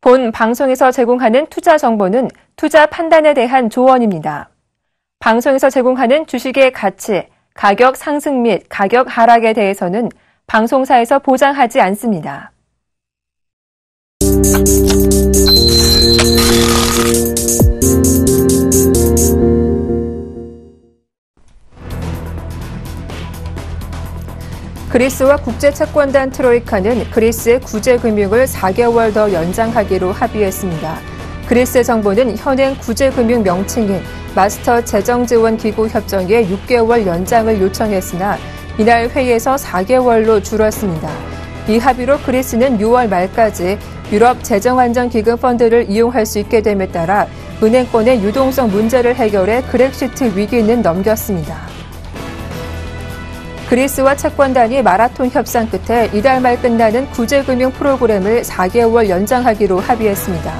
본 방송에서 제공하는 투자 정보는 투자 판단에 대한 조언입니다. 방송에서 제공하는 주식의 가치, 가격 상승 및 가격 하락에 대해서는 방송사에서 보장하지 않습니다. 그리스와 국제채권단 트로이카는 그리스의 구제금융을 4개월 더 연장하기로 합의했습니다. 그리스 정부는 현행 구제금융 명칭인 마스터 재정지원기구 협정의 6개월 연장을 요청했으나 이날 회의에서 4개월로 줄었습니다. 이 합의로 그리스는 6월 말까지 유럽 재정안정기금 펀드를 이용할 수 있게 됨에 따라 은행권의 유동성 문제를 해결해 그렉시트 위기는 넘겼습니다. 그리스와 채권단이 마라톤 협상 끝에 이달 말 끝나는 구제금융 프로그램을 4개월 연장하기로 합의했습니다.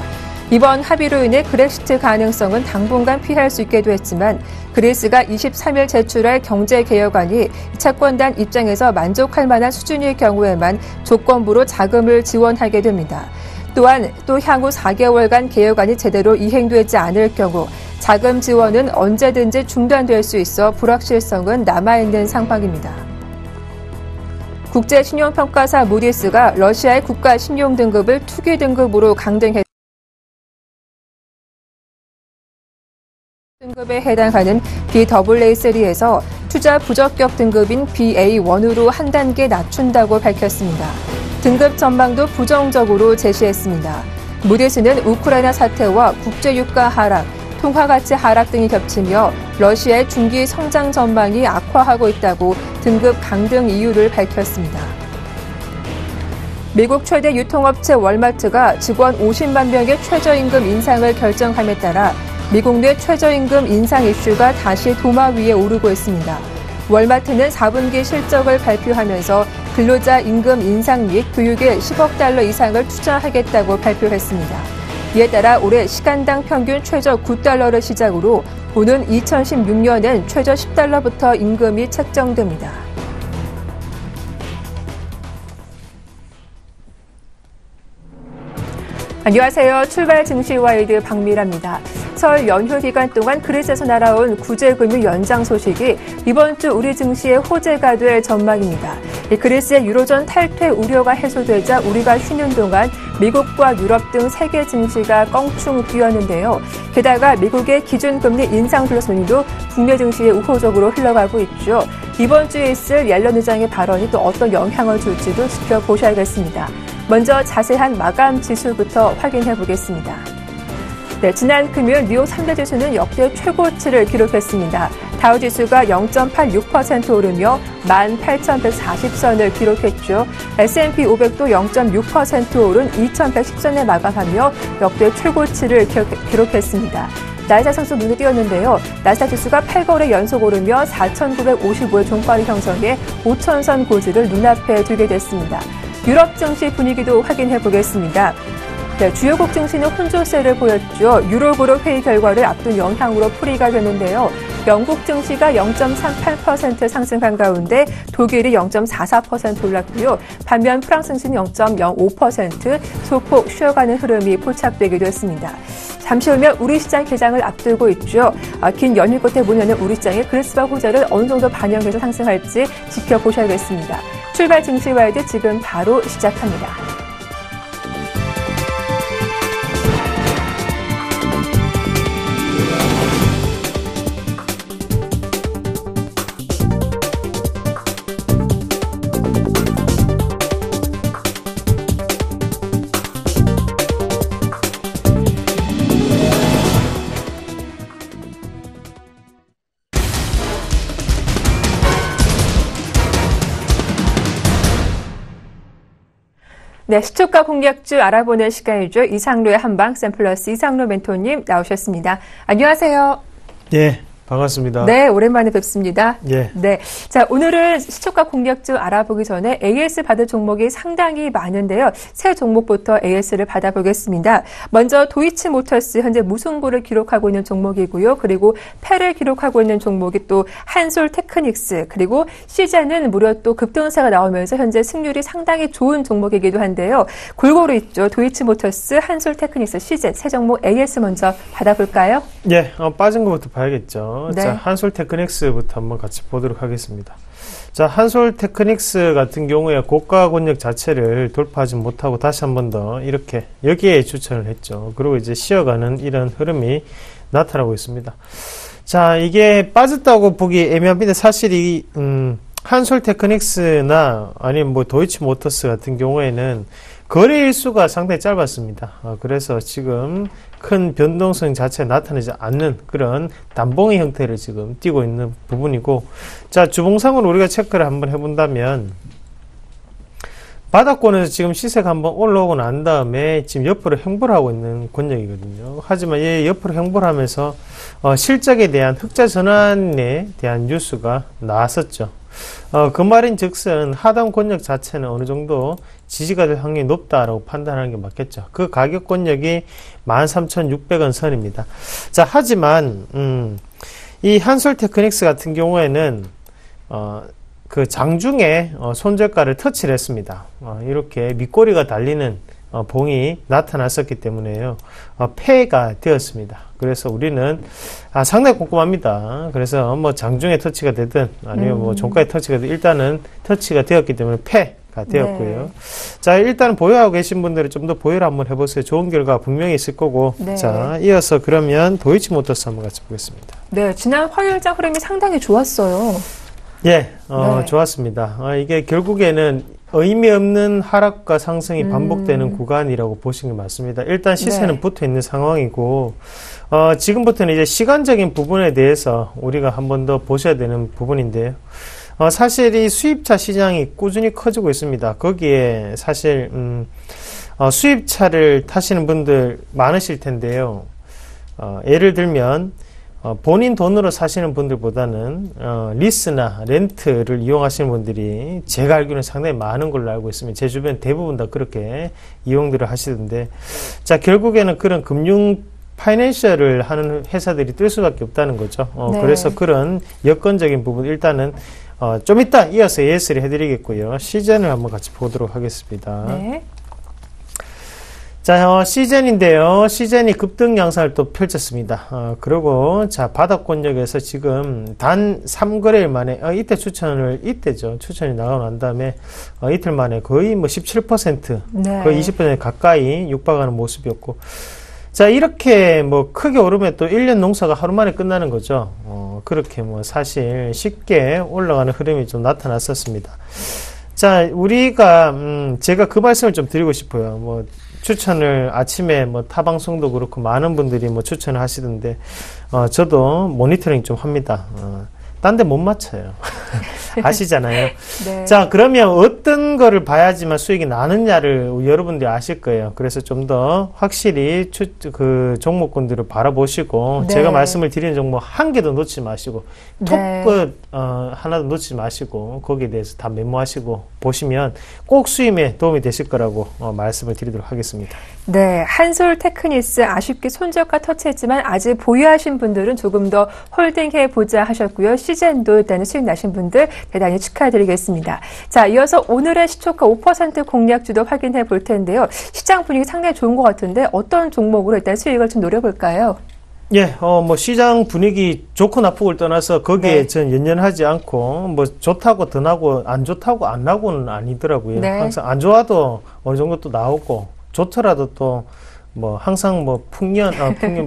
이번 합의로 인해 그렉시트 가능성은 당분간 피할 수 있게도 했지만 그리스가 23일 제출할 경제개혁안이 채권단 입장에서 만족할 만한 수준일 경우에만 조건부로 자금을 지원하게 됩니다. 또한 또 향후 4개월간 개혁안이 제대로 이행되지 않을 경우 자금 지원은 언제든지 중단될 수 있어 불확실성은 남아있는 상황입니다. 국제신용평가사 무디스가 러시아의 국가 신용 등급을 투기 등급으로 강등했습니다. 등급에 해당하는 BAA3에서 투자 부적격 등급인 BA1으로 한 단계 낮춘다고 밝혔습니다. 등급 전망도 부정적으로 제시했습니다. 무디스는 우크라이나 사태와 국제유가 하락, 통화가치 하락 등이 겹치며 러시아의 중기 성장 전망이 악화하고 있다고 등급 강등 이유를 밝혔습니다. 미국 최대 유통업체 월마트가 직원 50만 명의 최저임금 인상을 결정함에 따라 미국 내 최저임금 인상 이슈가 다시 도마 위에 오르고 있습니다. 월마트는 4분기 실적을 발표하면서 근로자 임금 인상 및 교육에 10억 달러 이상을 투자하겠다고 발표했습니다. 이에 따라 올해 시간당 평균 최저 9달러를 시작으로 오는 2016년엔 최저 10달러부터 임금이 책정됩니다. 안녕하세요. 출발 증시와이드 박미라입니다. 설 연휴 기간 동안 그리스에서 날아온 구제금융 연장 소식이 이번 주 우리 증시의 호재가 될 전망입니다. 그리스의 유로존 탈퇴 우려가 해소되자 우리가 쉬는 동안 미국과 유럽 등 세계 증시가 껑충 뛰었는데요. 게다가 미국의 기준금리 인상 둘러싸니도 국내 증시에 우호적으로 흘러가고 있죠. 이번 주에 있을 옐런 의장의 발언이 또 어떤 영향을 줄지도 지켜보셔야겠습니다. 먼저 자세한 마감 지수부터 확인해 보겠습니다. 네, 지난 금요일 뉴욕 3대 지수는 역대 최고치를 기록했습니다. 다우지수가 0.86% 오르며 18,140선을 기록했죠. S&P 500도 0.6% 오른 2,110선에 마감하며 역대 최고치를 기록했습니다. 나스닥 상승 눈에 띄었는데요. 나스닥 지수가 8거래 연속 오르며 4,955의 종가를 형성해 5,000선 고지를 눈앞에 두게 됐습니다. 유럽 증시 분위기도 확인해 보겠습니다. 네, 주요국 증시는 혼조세를 보였죠. 유로그룹 회의 결과를 앞둔 영향으로 풀이가 됐는데요. 영국 증시가 0.38% 상승한 가운데 독일이 0.44% 올랐고요. 반면 프랑스 증시는 0.05% 소폭 쉬어가는 흐름이 포착되기도 했습니다. 잠시 후면 우리 시장 개장을 앞두고 있죠. 긴 연휴 끝에 문 여는 우리 시장의 그리스와 호재를 어느 정도 반영해서 상승할지 지켜보셔야겠습니다. 출발 증시와이드 지금 바로 시작합니다. 네, 시초가 공략주 알아보는 시간이죠. 이상로의 한방 샘플러스 이상로 멘토님 나오셨습니다. 안녕하세요. 네, 반갑습니다. 네, 오랜만에 뵙습니다. 예. 네. 자, 오늘은 시초가 공략주 알아보기 전에 AS 받을 종목이 상당히 많은데요. 세 종목부터 AS를 받아보겠습니다. 먼저 도이치모터스 현재 무승부를 기록하고 있는 종목이고요. 그리고 패를 기록하고 있는 종목이 또 한솔테크닉스, 그리고 시젠은 무려 또 급등세가 나오면서 현재 승률이 상당히 좋은 종목이기도 한데요. 골고루 있죠. 도이치모터스, 한솔테크닉스, 시젠 세 종목 AS 먼저 받아볼까요? 예, 빠진 것부터 봐야겠죠. 네. 자, 한솔테크닉스부터 한번 같이 보도록 하겠습니다. 자, 한솔테크닉스 같은 경우에 고가 권역 자체를 돌파하지 못하고 다시 한 번 더 이렇게 여기에 추천을 했죠. 그리고 이제 쉬어가는 이런 흐름이 나타나고 있습니다. 자, 이게 빠졌다고 보기 애매합니다. 사실 이 한솔테크닉스나 아니면 뭐 도이치모터스 같은 경우에는 거래 일수가 상당히 짧았습니다. 그래서 지금 큰 변동성 자체가 나타나지 않는 그런 단봉의 형태를 지금 띄고 있는 부분이고, 자, 주봉상으로 우리가 체크를 한번 해본다면 바닥권에서 지금 시세가 한번 올라오고 난 다음에 지금 옆으로 횡보를 하고 있는 권역이거든요. 하지만 이 옆으로 횡보를 하면서 실적에 대한 흑자 전환에 대한 뉴스가 나왔었죠. 그 말인 즉슨 하단 권역 자체는 어느 정도 지지가 될 확률이 높다라고 판단하는 게 맞겠죠. 그 가격 권역이 13,600원 선입니다. 자, 하지만 이 한솔테크닉스 같은 경우에는 그 장중에 손절가를 터치를 했습니다. 이렇게 밑꼬리가 달리는 봉이 나타났었기 때문에요. 폐가 되었습니다. 그래서 우리는 상당히 꼼꼼합니다. 그래서 뭐 장중에 터치가 되든 아니면 뭐 종가에 터치가 되든 일단은 터치가 되었기 때문에 폐가 되었고요. 네. 자, 일단 보유하고 계신 분들은 좀 더 보유를 한번 해보세요. 좋은 결과 분명히 있을 거고. 네. 자, 이어서 그러면 도이치모터스 한번 같이 보겠습니다. 네, 지난 화요일장 흐름이 상당히 좋았어요. 예, 네. 좋았습니다. 이게 결국에는 의미 없는 하락과 상승이 반복되는 구간이라고 보시는 게 맞습니다. 일단 시세는 네. 붙어 있는 상황이고, 지금부터는 이제 시간적인 부분에 대해서 우리가 한 번 더 보셔야 되는 부분인데요. 사실 이 수입차 시장이 꾸준히 커지고 있습니다. 거기에 사실, 수입차를 타시는 분들 많으실 텐데요. 예를 들면, 본인 돈으로 사시는 분들보다는 리스나 렌트를 이용하시는 분들이 제가 알기로는 상당히 많은 걸로 알고 있습니다. 제 주변 대부분 다 그렇게 이용들을 하시던데, 자, 결국에는 그런 금융 파이낸셜을 하는 회사들이 뜰 수밖에 없다는 거죠. 네. 그래서 그런 여건적인 부분 일단은 좀 이따 이어서 예스를 해드리겠고요. 시즌을 한번 같이 보도록 하겠습니다. 네. 자, 시즌인데요. 시즌이 급등 양상을 또 펼쳤습니다. 그리고, 자, 바닥권역에서 지금 단 3거래일 만에, 이때죠. 추천이 나가고 난 다음에, 이틀 만에 거의 뭐 17%, 네. 거의 20% 가까이 육박하는 모습이었고, 자, 이렇게 뭐 크게 오르면 또 1년 농사가 하루 만에 끝나는 거죠. 그렇게 뭐 사실 쉽게 올라가는 흐름이 좀 나타났었습니다. 자, 우리가, 제가 그 말씀을 좀 드리고 싶어요. 뭐, 추천을 아침에 뭐 타방송도 그렇고 많은 분들이 뭐 추천을 하시던데, 저도 모니터링 좀 합니다. 딴 데 못 맞춰요. 아시잖아요. 네. 자, 그러면 어떤 거를 봐야지만 수익이 나느냐를 여러분들이 아실 거예요. 그래서 좀 더 확실히 그 종목군들을 바라보시고, 네. 제가 말씀을 드리는 종목 한 개도 놓치지 마시고, 네. 톱끝 하나도 놓치지 마시고, 거기에 대해서 다 메모하시고 보시면 꼭 수임에 도움이 되실 거라고 말씀을 드리도록 하겠습니다. 네, 한솔테크닉스 아쉽게 손절가 터치했지만 아직 보유하신 분들은 조금 더 홀딩해보자 하셨고요. 시즌도 일단은 수익 나신 분들 대단히 축하드리겠습니다. 자, 이어서 오늘의 시초가 5% 공략주도 확인해 볼 텐데요. 시장 분위기 상당히 좋은 것 같은데 어떤 종목으로 일단 수익을 좀 노려볼까요? 예, 뭐 시장 분위기 좋고 나쁘고를 떠나서 거기에 네. 전 연연하지 않고 뭐 좋다고 더 나고 안 좋다고 안 나고는 아니더라고요. 네. 항상 안 좋아도 어느 정도 또 나오고 좋더라도 또 뭐 항상 뭐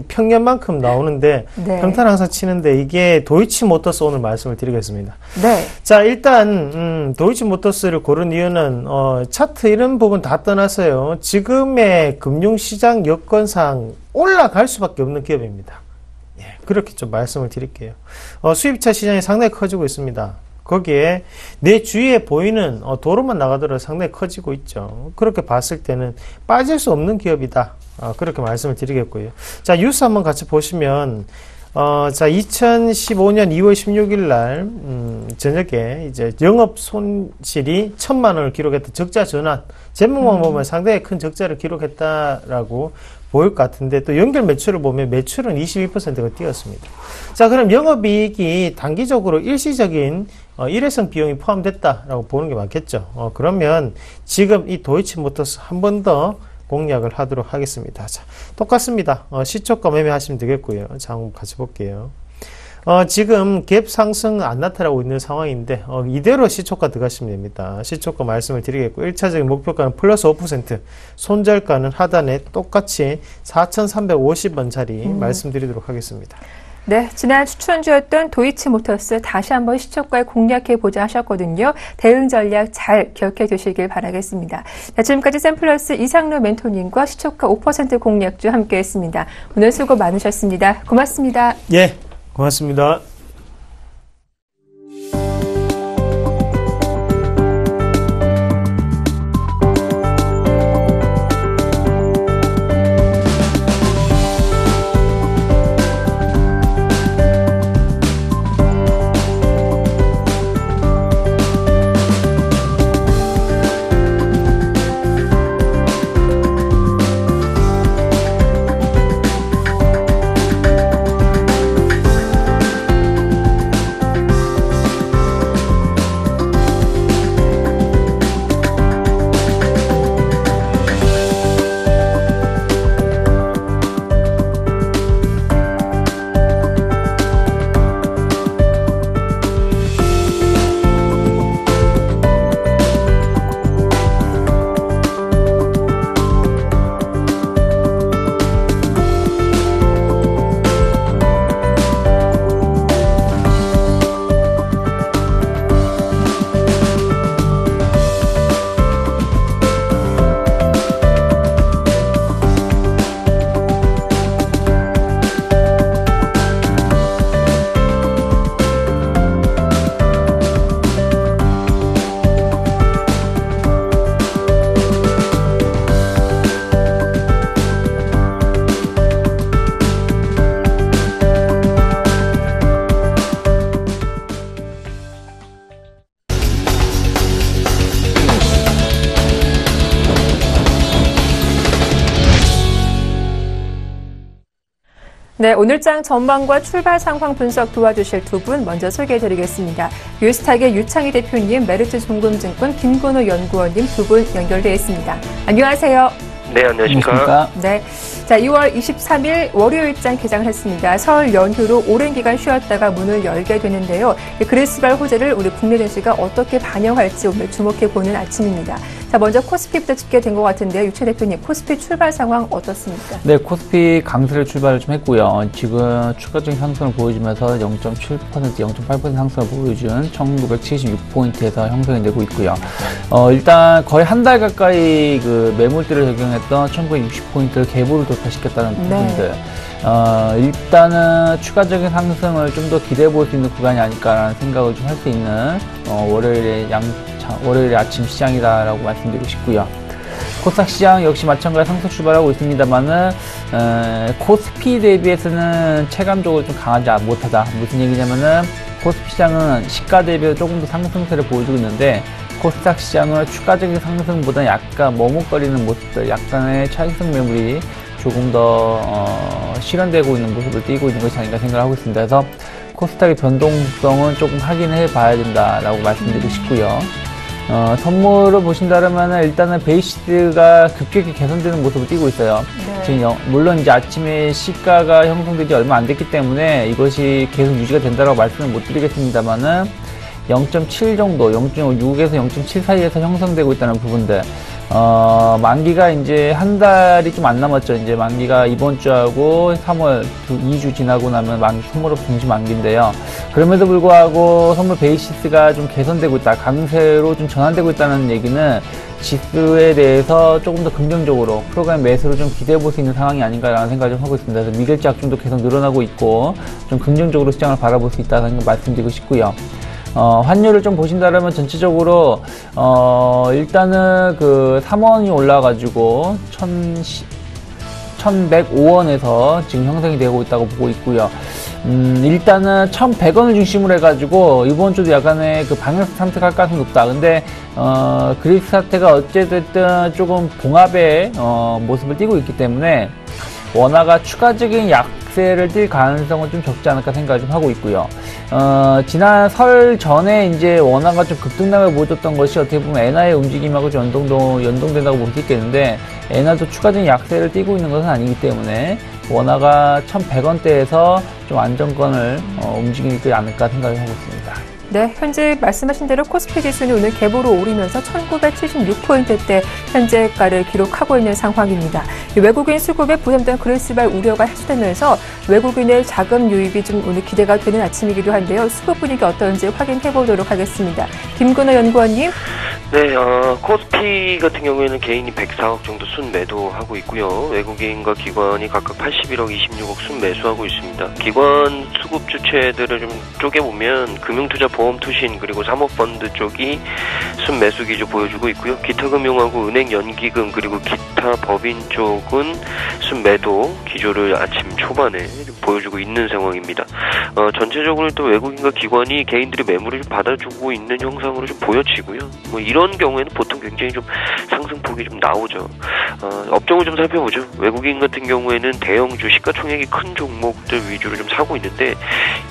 평년만큼 나오는데 네. 평탄 항상 치는데 이게 도이치모터스 오늘 말씀을 드리겠습니다. 네. 자, 일단 도이치모터스를 고른 이유는 차트 이런 부분 다 떠나서요. 지금의 금융시장 여건상 올라갈 수밖에 없는 기업입니다. 예, 그렇게 좀 말씀을 드릴게요. 수입차 시장이 상당히 커지고 있습니다. 거기에 내 주위에 보이는 도로만 나가더라도 상당히 커지고 있죠. 그렇게 봤을 때는 빠질 수 없는 기업이다. 그렇게 말씀을 드리겠고요. 자, 뉴스 한번 같이 보시면 자, 2015년 2월 16일 날, 저녁에 이제 영업 손실이 1,000만 원을 기록했다. 적자 전환. 제목만 보면 상당히 큰 적자를 기록했다라고 보일 것 같은데, 또 연결 매출을 보면 매출은 22%가 뛰었습니다. 자, 그럼 영업이익이 단기적으로 일시적인 일회성 비용이 포함됐다라고 보는 게 맞겠죠. 그러면 지금 이 도이치모터스 한 번 더 공략을 하도록 하겠습니다. 자, 똑같습니다. 시초가 매매하시면 되겠고요. 자, 한번 같이 볼게요. 지금 갭 상승 안 나타나고 있는 상황인데, 이대로 시초가 들어가시면 됩니다. 시초가 말씀을 드리겠고, 1차적인 목표가는 플러스 5%, 손절가는 하단에 똑같이 4,350원짜리 말씀드리도록 하겠습니다. 네, 지난 추천주였던 도이치모터스 다시 한번 시초가에 공략해보자 하셨거든요. 대응 전략 잘 기억해 두시길 바라겠습니다. 자, 지금까지 샘플러스 이상로 멘토님과 시초가 5% 공략주 함께했습니다. 오늘 수고 많으셨습니다. 고맙습니다. 예, 고맙습니다. 네, 오늘장 전망과 출발 상황 분석 도와주실 두 분 먼저 소개해드리겠습니다. 유스탁의 유창희 대표님, 메리츠종금증권 김건호 연구원님 두 분 연결되어 있습니다. 안녕하세요. 네, 안녕하십니까. 네. 자, 2월 23일 월요일장 개장을 했습니다. 설 연휴로 오랜 기간 쉬었다가 문을 열게 되는데요. 그리스발 호재를 우리 국내 증시가 어떻게 반영할지 오늘 주목해보는 아침입니다. 자, 먼저 코스피부터 집계된 것 같은데요. 유채 대표님, 코스피 출발 상황 어떻습니까? 네, 코스피 강세를 출발을 좀 했고요. 지금 추가적인 상승을 보여주면서 0.7%, 0.8% 상승을 보여준 1976포인트에서 형성이 되고 있고요. 일단 거의 한 달 가까이 그 매물대를 적용했던 1960포인트를 갭으로 돌파시켰다는 부분들. 일단은 추가적인 상승을 좀 더 기대해 볼 수 있는 구간이 아닐까라는 생각을 좀 할 수 있는 월요일의 아침 시장이다라고 말씀드리고 싶고요. 코스닥 시장 역시 마찬가지 상승 출발하고 있습니다만은 코스피 대비해서는 체감적으로 좀 강하지 못하다. 무슨 얘기냐면은 코스피 시장은 시가 대비해서 조금 더 상승세를 보여주고 있는데 코스닥 시장은 추가적인 상승보다 약간 머뭇거리는 모습들, 약간의 차익성 매물이 조금 더 실현되고 있는 모습을 띄고 있는 것이 아닌가 생각을 하고 있습니다. 그래서 코스닥의 변동성은 조금 확인해 봐야 된다라고 말씀드리고 싶고요. 선물을 보신다면 일단은 베이시스가 급격히 개선되는 모습을 띄고 있어요. 네. 지금 물론 이제 아침에 시가가 형성되지 얼마 안 됐기 때문에 이것이 계속 유지가 된다라고 말씀을 못 드리겠습니다만은 0.7 정도, 0.6에서 0.7 사이에서 형성되고 있다는 부분들. 만기가 이제 한 달이 좀 안 남았죠. 이제 만기가 이번 주하고 3월 2주 지나고 나면 선물업 동시 만기인데요. 그럼에도 불구하고 선물 베이시스가 좀 개선되고 있다, 강세로 좀 전환되고 있다는 얘기는 지수에 대해서 조금 더 긍정적으로 프로그램 매수로 좀 기대해 볼 수 있는 상황이 아닌가라는 생각을 좀 하고 있습니다. 그래서 미결제 악종도 계속 늘어나고 있고 좀 긍정적으로 시장을 바라볼 수 있다는 걸 말씀드리고 싶고요. 환율을 좀 보신다면 전체적으로 일단은 그 3원이 올라가지고 1105원에서 지금 형성이 되고 있다고 보고 있고요. 일단은 1,100원을 중심으로 해가지고 이번 주도 약간의 그 방향 선택할 가능성이 높다. 근데 그리스 사태가 어쨌든 조금 봉합의 모습을 띠고 있기 때문에 원화가 추가적인 약세를 띌 가능성은 좀 적지 않을까 생각을 좀 하고 있고요. 지난 설 전에 이제 원화가 좀 급등락을 보여줬던 것이 어떻게 보면 엔화의 움직임하고 좀 연동된다고 볼 수 있겠는데, 엔화도 추가적인 약세를 띠고 있는 것은 아니기 때문에 원화가 1,100원대에서 좀 안정권을 움직이지 않을까 생각을 하고 있습니다. 네, 현재 말씀하신 대로 코스피 지수는 오늘 계보로 오르면서 1976포인트대 현재가를 기록하고 있는 상황입니다. 외국인 수급에 부담된 그리스발 우려가 해소되면서 외국인의 자금 유입이 좀 오늘 기대가 되는 아침이기도 한데요. 수급 분위기 어떤지 확인해 보도록 하겠습니다. 김근호 연구원님. 네, 코스피 같은 경우에는 개인이 104억 정도 순매도하고 있고요. 외국인과 기관이 각각 81억, 26억 순매수하고 있습니다. 기관 수급 주체들을 좀 쪼개보면 금융투자, 보험투신, 그리고 사모펀드 쪽이 순매수 기조 보여주고 있고요. 기타금융하고 은행, 연기금, 그리고 기타 법인 쪽은 순매도 기조를 아침 초반에 보여주고 있는 상황입니다. 전체적으로 또 외국인과 기관이 개인들의 매물을 좀 받아주고 있는 형상으로 좀 보여지고요. 뭐 이런 경우에는 보통 굉장히 좀 상승폭이 좀 나오죠. 업종을 좀 살펴보죠. 외국인 같은 경우에는 대형주, 시가총액이 큰 종목들 위주로 좀 사고 있는데,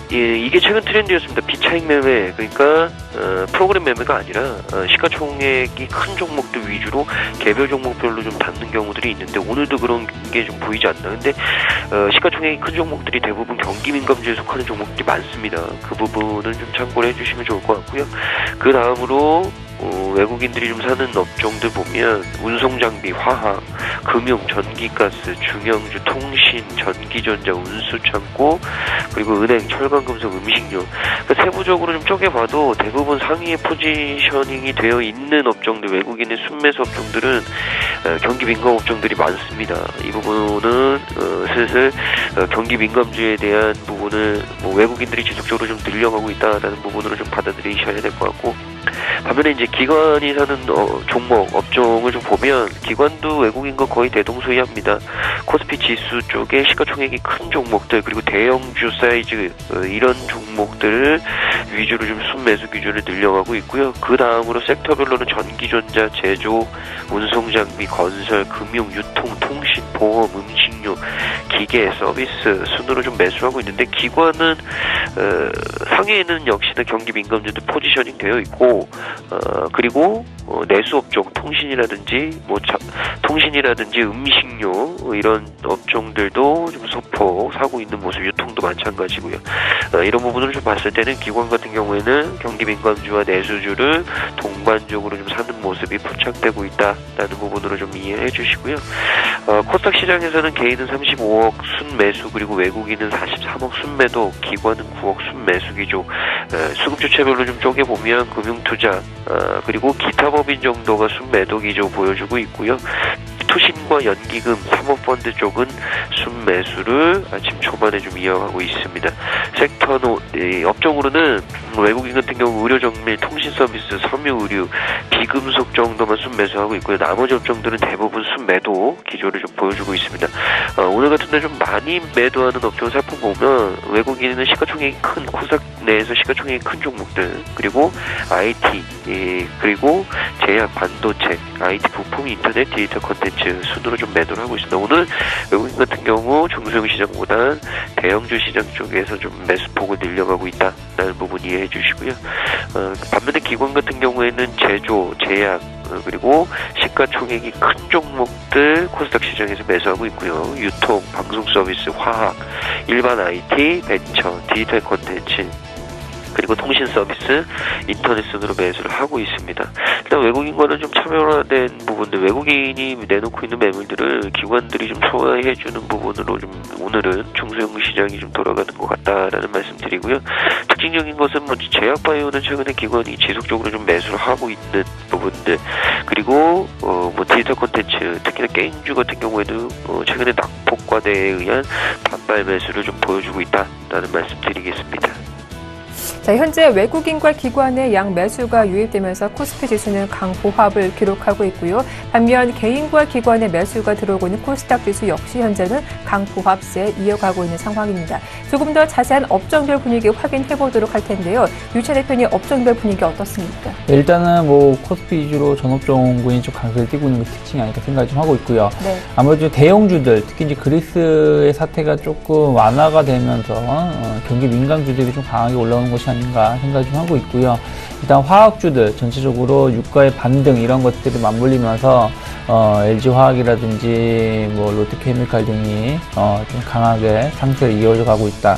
이게 최근 트렌드였습니다. 비차익 매매, 그러니까 프로그램 매매가 아니라 시가총액이 큰 종목들 위주로 개별 종목별로 좀 닿는 경우들이 있는데, 오늘도 그런 게 좀 보이지 않나. 근데 시가총액이 큰 종목들이 대부분 경기민감주에 속하는 종목들이 많습니다. 그 부분은 좀 참고를 해주시면 좋을 것 같고요. 그 다음으로 외국인들이 좀 사는 업종들 보면 운송장비, 화학, 금융, 전기가스, 중형주, 통신, 전기전자, 운수창고, 그리고 은행, 철강금속, 음식료. 그러니까 세부적으로 좀 쪼개봐도 대부분 상위에 포지셔닝이 되어 있는 업종들, 외국인의 순매수 업종들은 경기 민감 업종들이 많습니다. 이 부분은 슬슬 경기 민감주에 대한 부분을 외국인들이 지속적으로 좀 늘려가고 있다라는 부분으로 좀 받아들이셔야 될 것 같고, 반면에 이제 기관이 사는 종목, 업종을 좀 보면 기관도 외국인과 거의 대동소이합니다. 코스피 지수 쪽에 시가총액이 큰 종목들, 그리고 대형주 사이즈 이런 종목들을 위주로 좀 순매수 기준을 늘려가고 있고요. 그 다음으로 섹터별로는 전기전자, 제조, 운송장비, 건설, 금융, 유통, 통신, 보험, 음식료, 기계, 서비스 순으로 좀 매수하고 있는데, 기관은 상위에는 역시나 경기 민감주들 포지셔닝 되어 있고, 그리고 내수 업종, 통신이라든지 통신이라든지 음식료 이런 업종들도 좀 소폭 사고 있는 모습, 유통도 마찬가지고요. 이런 부분을 좀 봤을 때는 기관 같은 경우에는 경기 민감주와 내수주를 동반적으로 좀 사는 모습이 포착되고 있다라는 부분으로 좀 이해해 주시고요. 코스닥 시장에서는 개인은 35억 순매수, 그리고 외국인은 43억 순매도, 기관은 9억 순매수 기조. 수급 주체별로 좀 쪼개보면 금융투자, 그리고 기타 법인 정도가 순매도 기조 보여주고 있고요. 투신과 연기금, 사모펀드 쪽은 순매수를 아침 초반에 좀 이어가고 있습니다. 섹터 업종으로는 외국인 같은 경우 의료정밀, 통신서비스, 섬유의류, 비금속 정도만 순매수하고 있고요. 나머지 업종들은 대부분 순매도 기조를 좀 보여주고 있습니다. 오늘 같은 날 좀 많이 매도하는 업종을 살펴보면 외국인은 시가총액이 큰, 코스닥 내에서 시가총액이 큰 종목들, 그리고 IT, 그리고 제약, 반도체, IT 부품, 인터넷, 디지털 콘텐츠 순으로 좀 매도를 하고 있습니다. 오늘 외국인 같은 경우 중소형 시장보다 대형주 시장 쪽에서 좀 매수폭을 늘려가고 있다라는 부분 이해해 주시고요. 반면에 기관 같은 경우에는 제조, 제약, 그리고 시가총액이 큰 종목들 코스닥 시장에서 매수하고 있고요. 유통, 방송 서비스, 화학, 일반 IT, 벤처, 디지털 콘텐츠, 그리고 통신 서비스, 인터넷 순으로 매수를 하고 있습니다. 일단 외국인과는 좀 차별화된 부분들, 외국인이 내놓고 있는 매물들을 기관들이 좀 소화해주는 부분으로 좀 오늘은 중소형 시장이 좀 돌아가는 것 같다라는 말씀드리고요. 특징적인 것은 제약바이오는 최근에 기관이 지속적으로 좀 매수를 하고 있는 부분들, 그리고 디지털 콘텐츠, 특히나 게임주 같은 경우에도 최근에 낙폭과대에 의한 반발 매수를 좀 보여주고 있다라는 말씀드리겠습니다. 자, 현재 외국인과 기관의 양 매수가 유입되면서 코스피 지수는 강보합을 기록하고 있고요. 반면 개인과 기관의 매수가 들어오고 있는 코스닥 지수 역시 현재는 강보합세 이어가고 있는 상황입니다. 조금 더 자세한 업종별 분위기 확인해 보도록 할 텐데요. 유채 대표님, 업종별 분위기 어떻습니까? 일단은 뭐 코스피 위주로 전업종군이 좀 강세를 띠고 있는 게 특징이 아닐까 생각을 좀 하고 있고요. 네. 아무래도 대형주들, 특히 이제 그리스의 사태가 조금 완화가 되면서 경기 민감주들이 좀 강하게 올라오는 것이 아닌가 생각을 좀 하고 있고요. 일단 화학주들 전체적으로 유가의 반등 이런 것들이 맞물리면서 LG화학이라든지 뭐 롯데케미칼 등이 좀 강하게 상승을 이어져 가고 있다.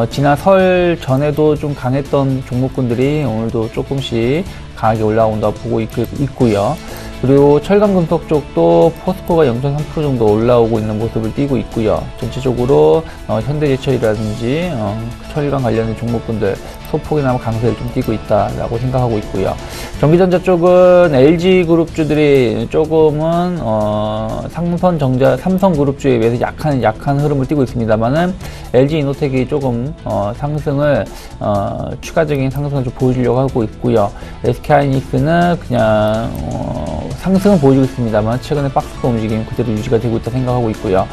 지난 설 전에도 좀 강했던 종목군들이 오늘도 조금씩 강하게 올라온다고 보고 있고요. 그리고 철강금속 쪽도 포스코가 0.3% 정도 올라오고 있는 모습을 띠고 있고요. 전체적으로 현대제철이라든지 철강 관련된 종목군들 소폭이나마 강세를 좀 띠고 있다라고 생각하고 있고요. 전기전자 쪽은 LG그룹주들이 조금은 삼성그룹주에 비해서 약한 흐름을 띠고 있습니다만은 LG이노텍이 조금 상승을 추가적인 상승을 좀 보여주려고 하고 있고요. SK하이닉스는 그냥 상승은 보여주고 있습니다만 최근에 박스권 움직임 그대로 유지가 되고 있다 생각하고 있고요.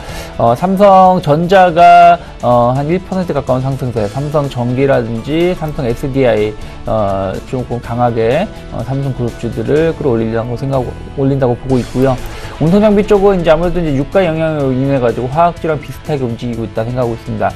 삼성전자가 한 1% 가까운 상승세, 삼성전기라든지 삼성 SDI 조금 강하게 삼성그룹주들을 끌어올린다고 보고 있고요. 운송장비 쪽은 이제 아무래도 이제 유가 영향으로 인해 가지고 화학주랑 비슷하게 움직이고 있다 생각하고 있습니다.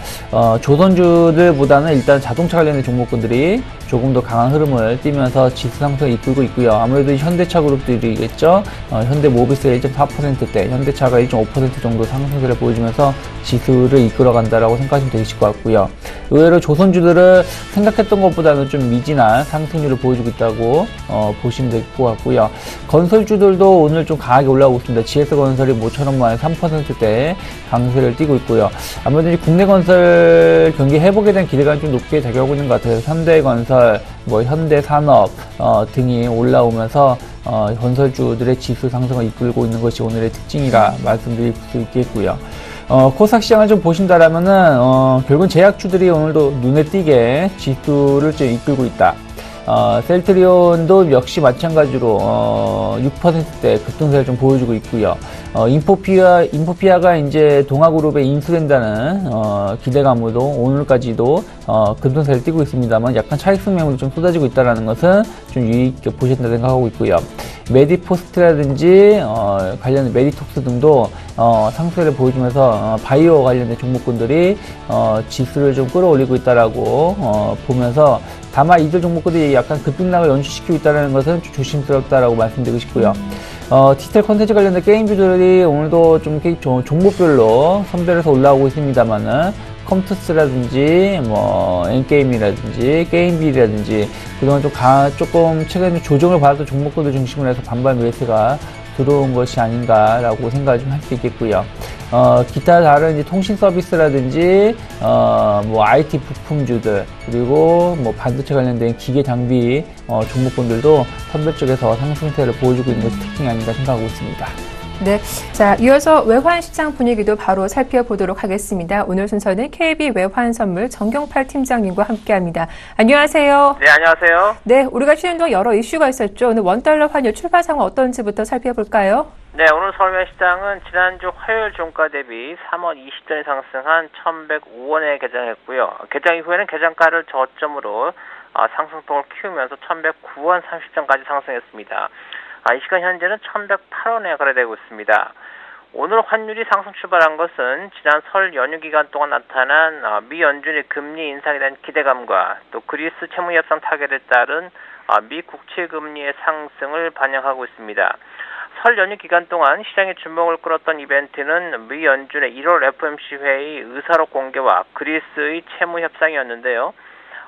조선주들보다는 일단 자동차 관련된 종목군들이 조금 더 강한 흐름을 띠면서 지수 상승을 이끌고 있고요. 아무래도 현대차 그룹들이겠죠. 현대모비스의 1.4%대, 현대차가 1.5% 정도 상승세를 보여주면서 지수를 이끌어간다라고 생각하시면 되실 것 같고요. 의외로 조선주들은 생각했던 것보다는 좀 미진한 상승률을 보여주고 있다고 보시면 될 것 같고요. 건설주들도 오늘 좀 강하게 올라오고 있습니다. GS건설이 모처럼 3%대 강세를 띠고 있고요. 아무래도 국내 건설 경기 회복에 대한 기대감이 좀 높게 작용하고 있는 것 같아요. 현대건설, 현대산업 등이 올라오면서 건설주들의 지수 상승을 이끌고 있는 것이 오늘의 특징이라 말씀드릴 수 있겠고요. 코스닥 시장을 좀 보신다라면은 결국은 제약주들이 오늘도 눈에 띄게 지수를 좀 이끌고 있다. 셀트리온도 역시 마찬가지로 6%대 급등세를 좀 보여주고 있고요. 인포피아가 이제 동아그룹에 인수된다는 기대감으로 오늘까지도 급등세를 띠고 있습니다만 약간 차익성 매물이 좀 쏟아지고 있다는 것은 좀 유의있게 보셨다 생각하고 있고요. 메디포스트라든지 관련된 메디톡스 등도 상승세를 보여주면서 바이오 관련된 종목군들이 지수를 좀 끌어올리고 있다라고 보면서 다만 이들 종목들이 약간 급등락을 연출시키고 있다는 것은 좀 조심스럽다라고 말씀드리고 싶고요. 디지털 콘텐츠 관련된 게임주들이 오늘도 좀 종목별로 선별해서 올라오고 있습니다만은 컴투스라든지 엔게임이라든지 게임비라든지 그동안 조금 최근에 조정을 받았던 종목들 중심으로 해서 반발 매수가 들어온 것이 아닌가라고 생각을 좀 할 수 있겠고요. 기타 다른 이제 통신 서비스라든지 IT 부품주들 그리고 반도체 관련된 기계 장비 종목군들도 선별 쪽에서 상승세를 보여주고 있는 것이 특징이 아닌가 생각하고 있습니다. 네, 자, 이어서 외환시장 분위기도 바로 살펴보도록 하겠습니다. 오늘 순서는 KB 외환선물 정경팔 팀장님과 함께합니다. 안녕하세요. 네, 안녕하세요. 네, 우리가 쉬는 동안 여러 이슈가 있었죠. 오늘 원달러 환율 출발 상황 어떤지부터 살펴볼까요? 네, 오늘 서울 시장은 지난주 화요일 종가 대비 3원 20전이 상승한 1,105원에 개장했고요. 개장 이후에는 개장가를 저점으로 상승폭을 키우면서 1,109원 30전까지 상승했습니다. 이 시간 현재는 1,108원에 거래되고 있습니다. 오늘 환율이 상승 출발한 것은 지난 설 연휴 기간 동안 나타난 미 연준의 금리 인상에 대한 기대감과 또 그리스 채무 협상 타결에 따른 미 국채 금리의 상승을 반영하고 있습니다. 설 연휴 기간 동안 시장의 주목을 끌었던 이벤트는 미 연준의 1월 FOMC 회의 의사록 공개와 그리스의 채무 협상이었는데요.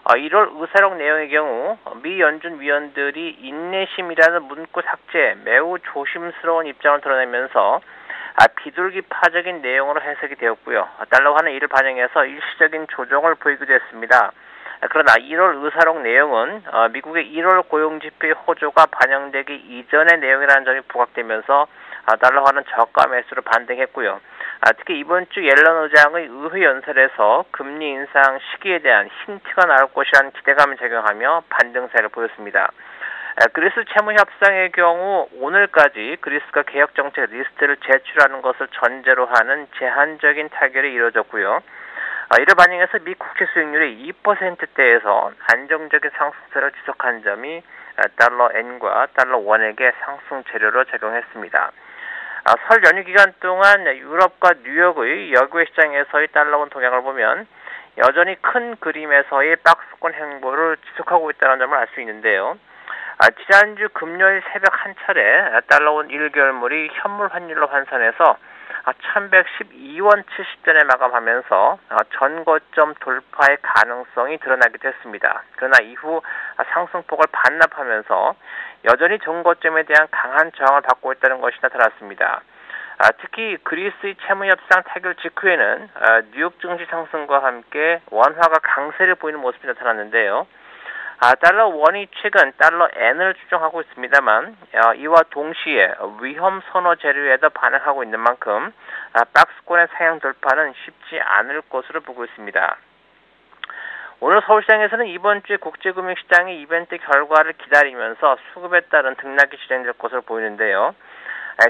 1월 의사록 내용의 경우 미 연준 위원들이 인내심이라는 문구 삭제, 매우 조심스러운 입장을 드러내면서 비둘기파적인 내용으로 해석이 되었고요. 달러화는 이를 반영해서 일시적인 조정을 보이기도 했습니다. 그러나 1월 의사록 내용은 미국의 1월 고용지표 호조가 반영되기 이전의 내용이라는 점이 부각되면서 달러화는 저가 매수로 반등했고요. 특히 이번 주 옐런 의장의 의회 연설에서 금리 인상 시기에 대한 힌트가 나올 것이라는 기대감을 제공하며 반등세를 보였습니다. 그리스 채무협상의 경우 오늘까지 그리스가 개혁정책 리스트를 제출하는 것을 전제로 하는 제한적인 타결이 이루어졌고요. 이를 반영해서 미 국채 수익률이 2%대에서 안정적인 상승세를 지속한 점이 달러 엔과 달러 원에게 상승 재료로 작용했습니다. 설 연휴 기간 동안 유럽과 뉴욕의 여고의 시장에서의 달러 원 동향을 보면 여전히 큰 그림에서의 박스권 행보를 지속하고 있다는 점을 알 수 있는데요. 지난주 금요일 새벽 한 차례 달러원 1개월물이 현물 환율로 환산해서 1112원 70전에 마감하면서 전고점 돌파의 가능성이 드러나기도 했습니다. 그러나 이후 상승폭을 반납하면서 여전히 전고점에 대한 강한 저항을 받고 있다는 것이 나타났습니다. 특히 그리스의 채무협상 타결 직후에는 뉴욕 증시 상승과 함께 원화가 강세를 보이는 모습이 나타났는데요. 달러 원이 최근 달러 N을 추종하고 있습니다만 이와 동시에 위험 선호 재료에도 반응하고 있는 만큼 박스권의 상향 돌파는 쉽지 않을 것으로 보고 있습니다. 오늘 서울시장에서는 이번 주에 국제금융시장의 이벤트 결과를 기다리면서 수급에 따른 등락이 진행될 것으로 보이는데요.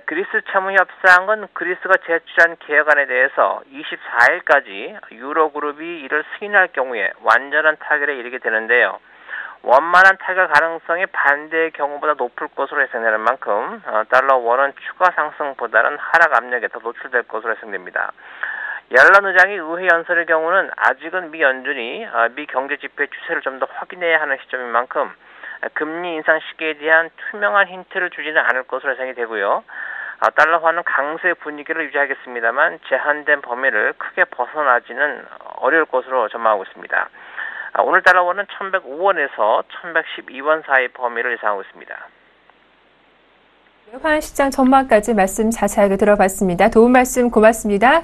그리스 채무협상은 그리스가 제출한 개혁안에 대해서 24일까지 유로그룹이 이를 승인할 경우에 완전한 타결에 이르게 되는데요. 원만한 타결 가능성이 반대의 경우보다 높을 것으로 예상되는 만큼 달러 원은 추가 상승보다는 하락 압력에 더 노출될 것으로 예상됩니다. 옐런 의장의 의회 연설의 경우는 아직은 미 연준이 미 경제 지표의 추세를 좀 더 확인해야 하는 시점인 만큼 금리 인상 시기에 대한 투명한 힌트를 주지는 않을 것으로 예상이 되고요. 달러화는 강세 분위기를 유지하겠습니다만 제한된 범위를 크게 벗어나지는 어려울 것으로 전망하고 있습니다. 오늘 달러원은 1105원에서 1112원 사이 범위를 예상하고 있습니다. 외환 시장 전망까지 말씀 자세하게 들어봤습니다. 도움 말씀 고맙습니다.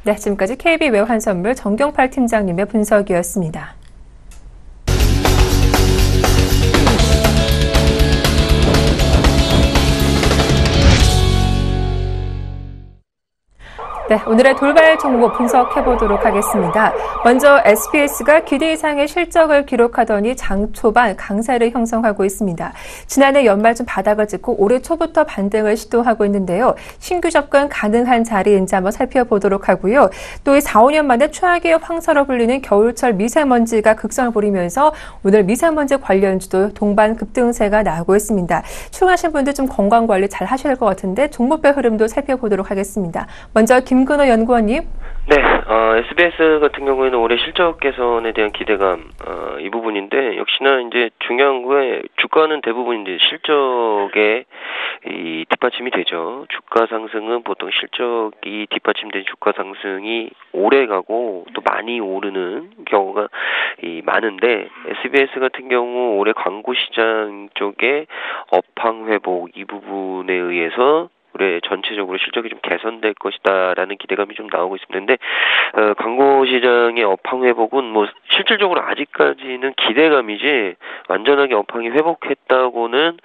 네, 지금까지 KB 외환선물 정경팔 팀장님의 분석이었습니다. 네, 오늘의 돌발 정보 분석해보도록 하겠습니다. 먼저 SBS가 기대 이상의 실적을 기록하더니 장 초반 강세를 형성하고 있습니다. 지난해 연말 좀 바닥을 찍고 올해 초부터 반등을 시도하고 있는데요. 신규 접근 가능한 자리인지 한번 살펴보도록 하고요. 또 4, 5년 만에 최악의 황사로 불리는 겨울철 미세먼지가 극성을 부리면서 오늘 미세먼지 관련주도 동반 급등세가 나오고 있습니다. 출근하신 분들 좀 건강관리 잘 하셔야 될 것 같은데 종목별 흐름도 살펴보도록 하겠습니다. 먼저 김근호 연구원님. 네, SBS 같은 경우에는 올해 실적 개선에 대한 기대감, 이 부분인데, 역시나 이제 중요한 거에 주가는 대부분 이제 실적에 이 뒷받침이 되죠. 주가 상승은 보통 실적이 뒷받침된 주가 상승이 오래 가고 또 많이 오르는 경우가 많은데, SBS 같은 경우 올해 광고 시장 쪽에 업황 회복 이 부분에 의해서 올해 전체적으로 실적이 좀 개선될 것이다라는 기대감이 좀 나오고 있습니다. 근데 광고 시장의 업황 회복은 뭐 실질적으로 아직까지는 기대감이지 완전하게 업황이 회복했다고는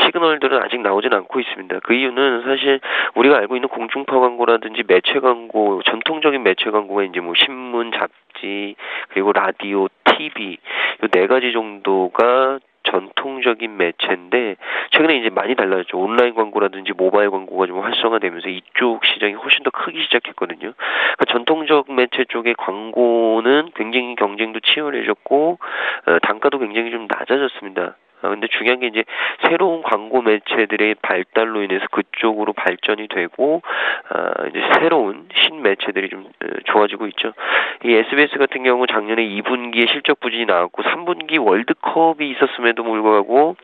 시그널들은 아직 나오진 않고 있습니다. 그 이유는 사실 우리가 알고 있는 공중파 광고라든지 매체 광고, 전통적인 매체 광고가 이제 뭐 신문, 잡지, 그리고 라디오, TV 이 네 가지 정도가 전통적인 매체인데 최근에 이제 많이 달라졌죠. 온라인 광고라든지 모바일 광고가 좀 활성화되면서 이쪽 시장이 훨씬 더 크기 시작했거든요. 그러니까 전통적 매체 쪽의 광고는 굉장히 경쟁도 치열해졌고 단가도 굉장히 좀 낮아졌습니다. 근데 중요한 게 이제 새로운 광고 매체들의 발달로 인해서 그쪽으로 발전이 되고 이제 새로운 신 매체들이 좀 좋아지고 있죠. 이 SBS 같은 경우 작년에 2분기에 실적 부진이 나왔고 3분기 월드컵이 있었음에도 불구하고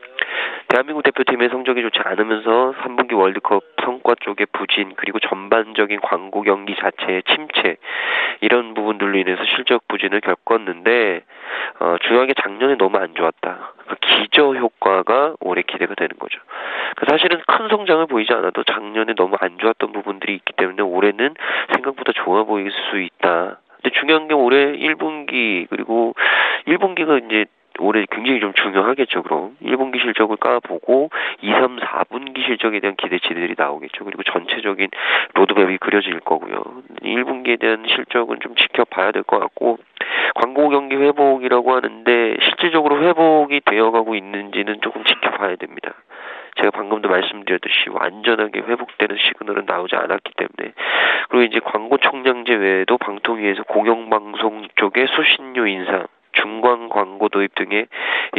대한민국 대표팀의 성적이 좋지 않으면서 3분기 월드컵 성과 쪽의 부진, 그리고 전반적인 광고 경기 자체의 침체, 이런 부분들로 인해서 실적 부진을 겪었는데 중요한 게 작년에 너무 안 좋았다. 그 기저 효과가 올해 기대가 되는 거죠. 사실은 큰 성장을 보이지 않아도 작년에 너무 안 좋았던 부분들이 있기 때문에 올해는 생각보다 좋아 보일 수 있다. 근데 중요한 게 올해 1분기, 그리고 1분기가 이제 올해 굉장히 좀 중요하겠죠. 그럼 1분기 실적을 까보고 2, 3, 4분기 실적에 대한 기대치들이 나오겠죠. 그리고 전체적인 로드맵이 그려질 거고요. 1분기에 대한 실적은 좀 지켜봐야 될 것 같고, 광고 경기 회복이라고 하는데 실질적으로 회복이 되어가고 있는지는 조금 지켜봐야 됩니다. 제가 방금도 말씀드렸듯이 완전하게 회복되는 시그널은 나오지 않았기 때문에. 그리고 이제 광고 총량제 외에도 방통위에서 공영방송 쪽의 수신료 인상, 중간 광고 도입 등의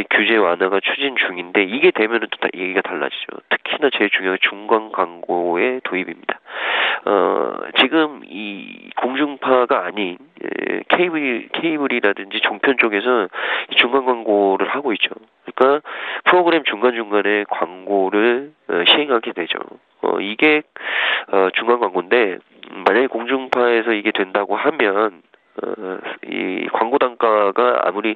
규제 완화가 추진 중인데, 이게 되면은 또 얘기가 달라지죠. 특히나 제일 중요한 중간 광고의 도입입니다. 지금 이 공중파가 아닌 케이블이라든지 종편 쪽에서 중간 광고를 하고 있죠. 그러니까 프로그램 중간중간에 광고를 시행하게 되죠. 이게 중간 광고인데, 만약에 공중파에서 이게 된다고 하면 이 광고 단가가 아무리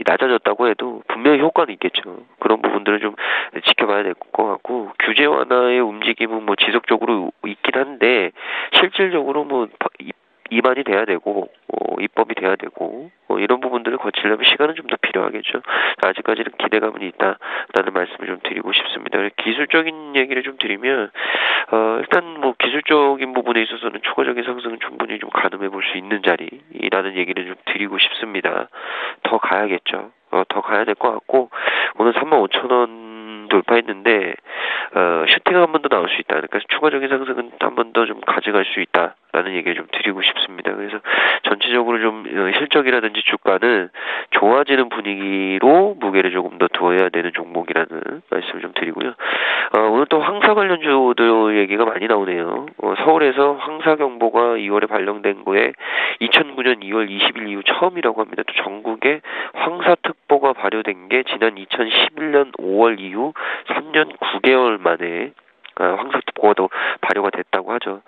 낮아졌다고 해도 분명히 효과는 있겠죠. 그런 부분들을 좀 지켜봐야 될 것 같고, 규제 완화의 움직임은 뭐 지속적으로 있긴 한데 실질적으로 뭐 입안이 돼야 되고 입법이 돼야 되고 이런 부분들을 거치려면 시간은 좀 더 필요하겠죠. 아직까지는 기대감은 있다라는 말씀을 좀 드리고 싶습니다. 기술적인 얘기를 좀 드리면 일단 뭐 기술적인 부분에 있어서는 추가적인 상승은 충분히 좀 가늠해 볼 수 있는 자리라는 얘기를 좀 드리고 싶습니다. 더 가야겠죠. 더 가야 될 것 같고, 오늘 35,000원 돌파했는데 슈팅 한 번 더 나올 수 있다. 그러니까 추가적인 상승은 한 번 더 좀 가져갈 수 있다라는 얘기를 좀 드리고 싶습니다. 그래서 전체적으로 좀 실적이라든지 주가는 좋아지는 분위기로 무게를 조금 더 두어야 되는 종목이라는 말씀을 좀 드리고요. 오늘 또 황사 관련주들 얘기가 많이 나오네요. 서울에서 황사 경보가 2월에 발령된 거에 2009년 2월 20일 이후 처음이라고 합니다. 또 전국에 황사특보가 발효된 게 지난 2011년 5월 이후 3년 9개월 만에 황사특보가 발효가 됐다고 하죠.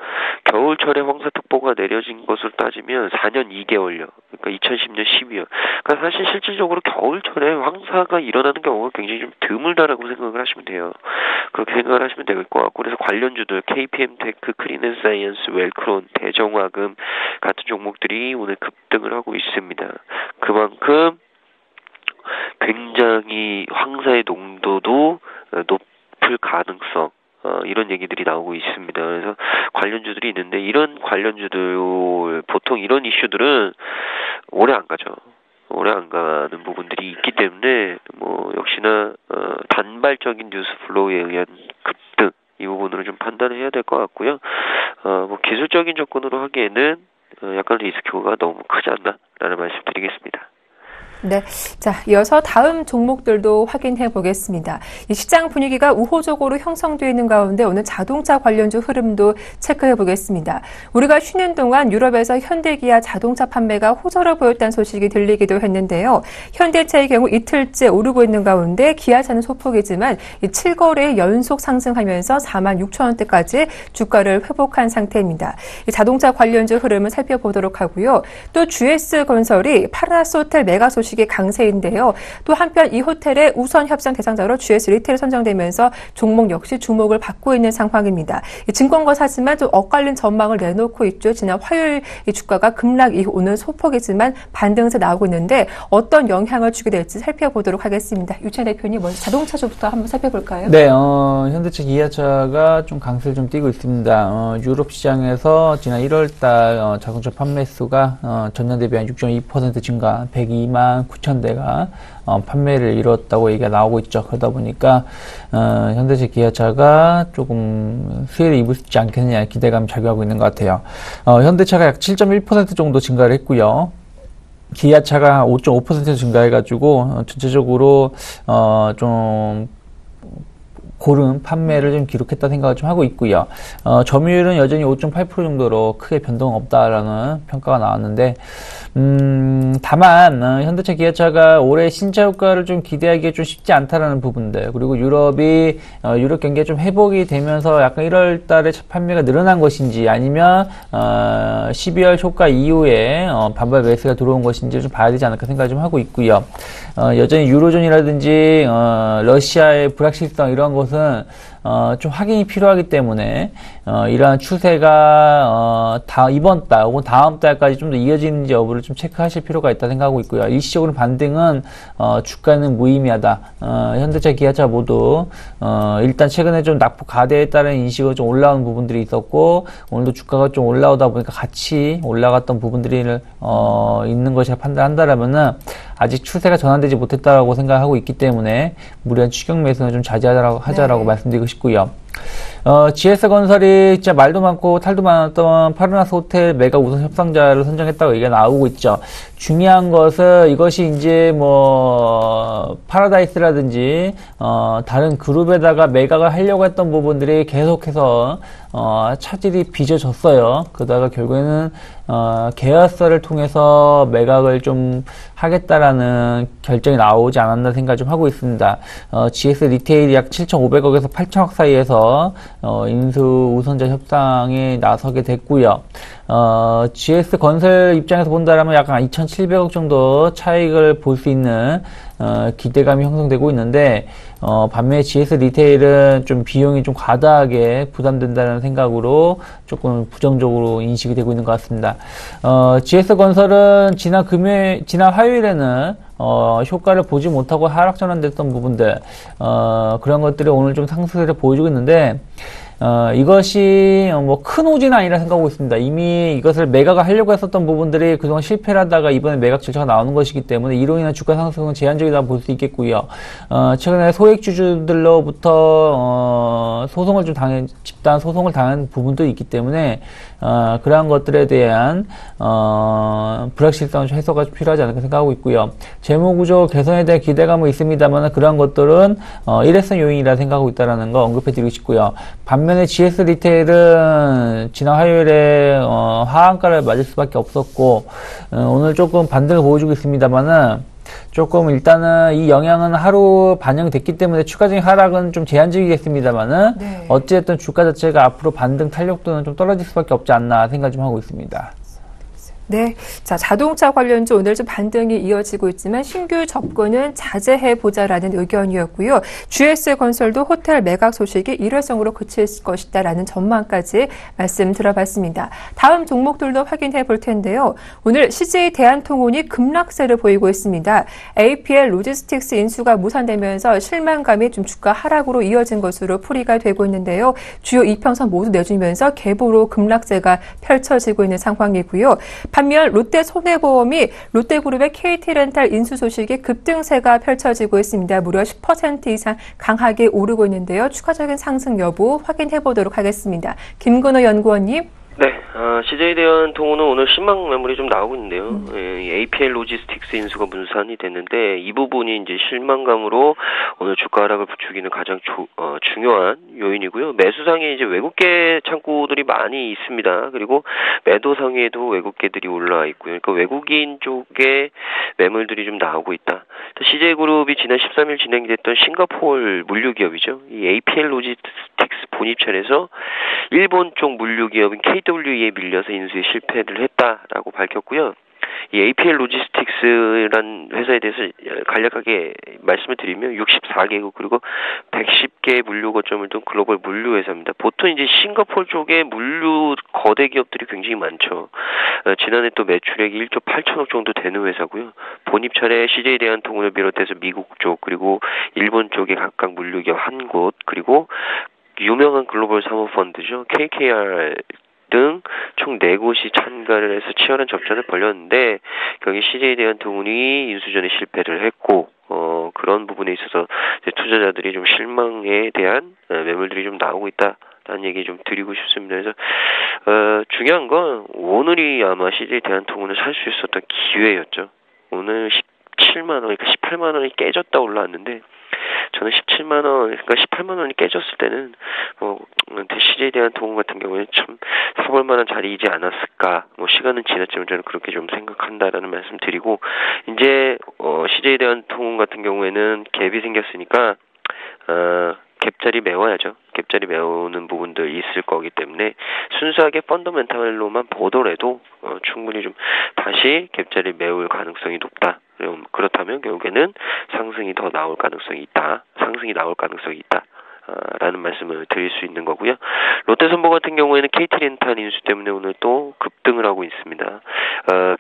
겨울철에 황사특보가 내려진 것을 따지면 4년 2개월요. 그러니까 2010년 12월. 그러니까 사실 실질적으로 겨울철에 황사가 일어나는 경우가 굉장히 좀 드물다라고 생각을 하시면 돼요. 그렇게 생각을 하시면 될 것 같고, 그래서 관련주들 KPM테크, 크린앤사이언스, 웰크론, 대정화금 같은 종목들이 오늘 급등을 하고 있습니다. 그만큼 굉장히 황사의 농도도 높을 가능성, 이런 얘기들이 나오고 있습니다. 그래서 관련주들이 있는데, 이런 관련주들, 보통 이런 이슈들은 오래 안 가죠. 오래 안 가는 부분들이 있기 때문에 뭐 역시나 단발적인 뉴스 플로우에 의한 급등, 이 부분으로 좀 판단을 해야 될 것 같고요. 뭐 기술적인 조건으로 하기에는 약간 리스크가 너무 크지 않나라는 말씀 드리겠습니다. 네. 자, 이어서 다음 종목들도 확인해 보겠습니다. 이 시장 분위기가 우호적으로 형성되어 있는 가운데 오늘 자동차 관련주 흐름도 체크해 보겠습니다. 우리가 쉬는 동안 유럽에서 현대기아 자동차 판매가 호조를 보였다는 소식이 들리기도 했는데요. 현대차의 경우 이틀째 오르고 있는 가운데 기아차는 소폭이지만 이 7거래 연속 상승하면서 46,000원대까지 주가를 회복한 상태입니다. 이 자동차 관련주 흐름을 살펴보도록 하고요. 또 GS건설이 파라나스 호텔 매각 소식이 강세인데요. 또 한편 이 호텔의 우선 협상 대상자로 GS 리테일 선정되면서 종목 역시 주목을 받고 있는 상황입니다. 증권거사지만 좀 엇갈린 전망을 내놓고 있죠. 지난 화요일 이 주가가 급락 이후 오늘 소폭이지만 반등세 나오고 있는데 어떤 영향을 주게 될지 살펴보도록 하겠습니다. 유채 대표님 먼저 자동차주부터 한번 살펴볼까요? 네, 현대차, 기아차가 좀 강세를 좀 띠고 있습니다. 유럽 시장에서 지난 1월달 자동차 판매 수가 전년 대비 한 6.2% 증가, 102만 9,000대가 판매를 이뤘다고 얘기가 나오고 있죠. 그러다 보니까 현대차, 기아차가 조금 수혜를 입을 수 있지 않겠느냐 기대감이 작용하고 있는 것 같아요. 현대차가 약 7.1% 정도 증가를 했고요. 기아차가 5.5% 증가해가지고 전체적으로 좀 고른 판매를 좀 기록했다 생각을 좀 하고 있고요. 점유율은 여전히 5.8% 정도로 크게 변동 없다라는 평가가 나왔는데, 다만 현대차, 기아차가 올해 신차 효과를 좀 기대하기가 좀 쉽지 않다라는 부분들, 그리고 유럽 경기가 좀 회복이 되면서 약간 1월달에 판매가 늘어난 것인지 아니면 12월 효과 이후에 반발 매수가 들어온 것인지 좀 봐야 되지 않을까 생각을 좀 하고 있고요. 여전히 유로존이라든지 러시아의 불확실성 이런 것은 좀 확인이 필요하기 때문에 이러한 추세가 이번 달 혹은 다음 달까지 좀 더 이어지는지 여부를 좀 체크하실 필요가 있다 생각하고 있고요. 일시적으로 반등은 주가는 무의미하다. 현대차, 기아차 모두 일단 최근에 좀 낙폭 가대에 따른 인식으로 좀 올라온 부분들이 있었고 오늘도 주가가 좀 올라오다 보니까 같이 올라갔던 부분들이 있는 것이라 판단한다라면은 아직 추세가 전환되지 못했다라고 생각하고 있기 때문에 무리한 추격 매수는 좀 자제하자라고 말씀드리고 싶고요. GS건설이 진짜 말도 많고 탈도 많았던 파르나스 호텔 매각 우선 협상자를 선정했다고 얘기가 나오고 있죠. 중요한 것은 이것이 이제 뭐 파라다이스라든지 다른 그룹에다가 매각을 하려고 했던 부분들이 계속해서 차질이 빚어졌어요. 그러다가 결국에는 계약서를 통해서 매각을 좀 하겠다라는 결정이 나오지 않았나 생각 좀 하고 있습니다. GS 리테일이 약 7,500억에서 8,000억 사이에서 인수 우선자 협상에 나서게 됐고요. GS 건설 입장에서 본다라면 약간 2,700억 정도 차익을 볼 수 있는 기대감이 형성되고 있는데 반면에 GS 리테일은 좀 비용이 좀 과다하게 부담된다는 생각으로 조금 부정적으로 인식이 되고 있는 것 같습니다. GS 건설은 지난 화요일에는 효과를 보지 못하고 하락 전환됐던 부분들 그런 것들이 오늘 좀 상승세를 보여주고 있는데 이것이 뭐 큰 호지는 아니라 생각하고 있습니다. 이미 이것을 매각을 하려고 했었던 부분들이 그동안 실패를 하다가 이번에 매각 절차가 나오는 것이기 때문에 이로 인한 주가 상승은 제한적이다 볼 수 있겠고요. 최근에 소액주주들로부터 소송을 집단 소송을 당한 부분도 있기 때문에 그러한 것들에 대한 불확실성은 좀 해소가 필요하지 않을까 생각하고 있고요. 재무구조 개선에 대한 기대감은 있습니다만 그러한 것들은 일회성 요인이라 생각하고 있다는 거 언급해드리고 싶고요. 반면에 GS 리테일은 지난 화요일에 하한가를 맞을 수밖에 없었고 오늘 조금 반등을 보여주고 있습니다만은 조금 일단은 이 영향은 하루 반영됐기 때문에 추가적인 하락은 좀 제한적이겠습니다만은 네. 어찌됐든 주가 자체가 앞으로 반등 탄력도는 좀 떨어질 수밖에 없지 않나 생각 좀 하고 있습니다. 네. 자, 자동차 관련주 오늘 좀 반등이 이어지고 있지만 신규 접근은 자제해보자라는 의견이었고요. GS건설도 호텔 매각 소식이 일회성으로 그칠 것이다라는 전망까지 말씀 들어봤습니다. 다음 종목들도 확인해 볼 텐데요. 오늘 CJ 대한통운이 급락세를 보이고 있습니다. APL 로지스틱스 인수가 무산되면서 실망감이 좀 주가 하락으로 이어진 것으로 풀이가 되고 있는데요. 주요 2평선 모두 내주면서 계보로 급락세가 펼쳐지고 있는 상황이고요. 반면 롯데손해보험이 롯데그룹의 KT렌탈 인수 소식에 급등세가 펼쳐지고 있습니다. 무려 10% 이상 강하게 오르고 있는데요. 추가적인 상승 여부 확인해 보도록 하겠습니다. 김근호 연구원님. 네, CJ 대한통운은 오늘 신망 매물이 좀 나오고 있는데요. APL 로지스틱스 인수가 분산이 됐는데 이 부분이 이제 실망감으로 오늘 주가 하락을 부추기는 가장 중요한 요인이고요. 매수상에 이제 외국계 창구들이 많이 있습니다. 그리고 매도 상에도 외국계들이 올라와 있고요. 그러니까 외국인 쪽에 매물들이 좀 나오고 있다. CJ그룹이 지난 13일 진행됐던 싱가포르 물류기업이죠. 이 APL 로지스틱스 본입찰에서 일본 쪽 물류기업인 KWE에 밀려서 인수에 실패를 했다라고 밝혔고요. 이 APL 로지스틱스란 회사에 대해서 간략하게 말씀을 드리면 64개국 그리고 110개 물류 거점을 둔 글로벌 물류 회사입니다. 보통 이제 싱가포르 쪽에 물류 거대 기업들이 굉장히 많죠. 지난해 또 매출액이 1조 8천억 정도 되는 회사고요. 본입찰에 CJ 대한통운을 비롯해서 미국 쪽 그리고 일본 쪽에 각각 물류기업 한 곳 그리고 유명한 글로벌 사모펀드죠. KKR 등 총 4곳이 참가를 해서 치열한 접전을 벌였는데 여기 CJ 대한통운이 인수전에 실패를 했고 그런 부분에 있어서 이제 투자자들이 좀 실망에 대한 매물들이 좀 나오고 있다라는 얘기 좀 드리고 싶습니다. 그래서 중요한 건 오늘이 아마 CJ 대한통운을 살 수 있었던 기회였죠. 오늘 17만 원, 그러니까 18만 원이 깨졌다 올라왔는데 저는 17만 원, 그러니까 18만 원이 깨졌을 때는 CJ 대한통운 같은 경우에는 참 사볼 만한 자리이지 않았을까. 시간은 지났지만 저는 그렇게 좀 생각한다라는 말씀 드리고 이제 CJ 대한통운 같은 경우에는 갭이 생겼으니까 갭자리 메워야죠. 갭자리 메우는 부분도 있을 거기 때문에 순수하게 펀더멘탈로만 보더라도 충분히 좀 다시 갭자리 메울 가능성이 높다. 그렇다면 결국에는 상승이 더 나올 가능성이 있다. 상승이 나올 가능성이 있다. 라는 말씀을 드릴 수 있는 거고요. 롯데선보 같은 경우에는 KT렌탈 인수 때문에 오늘 또 급등을 하고 있습니다.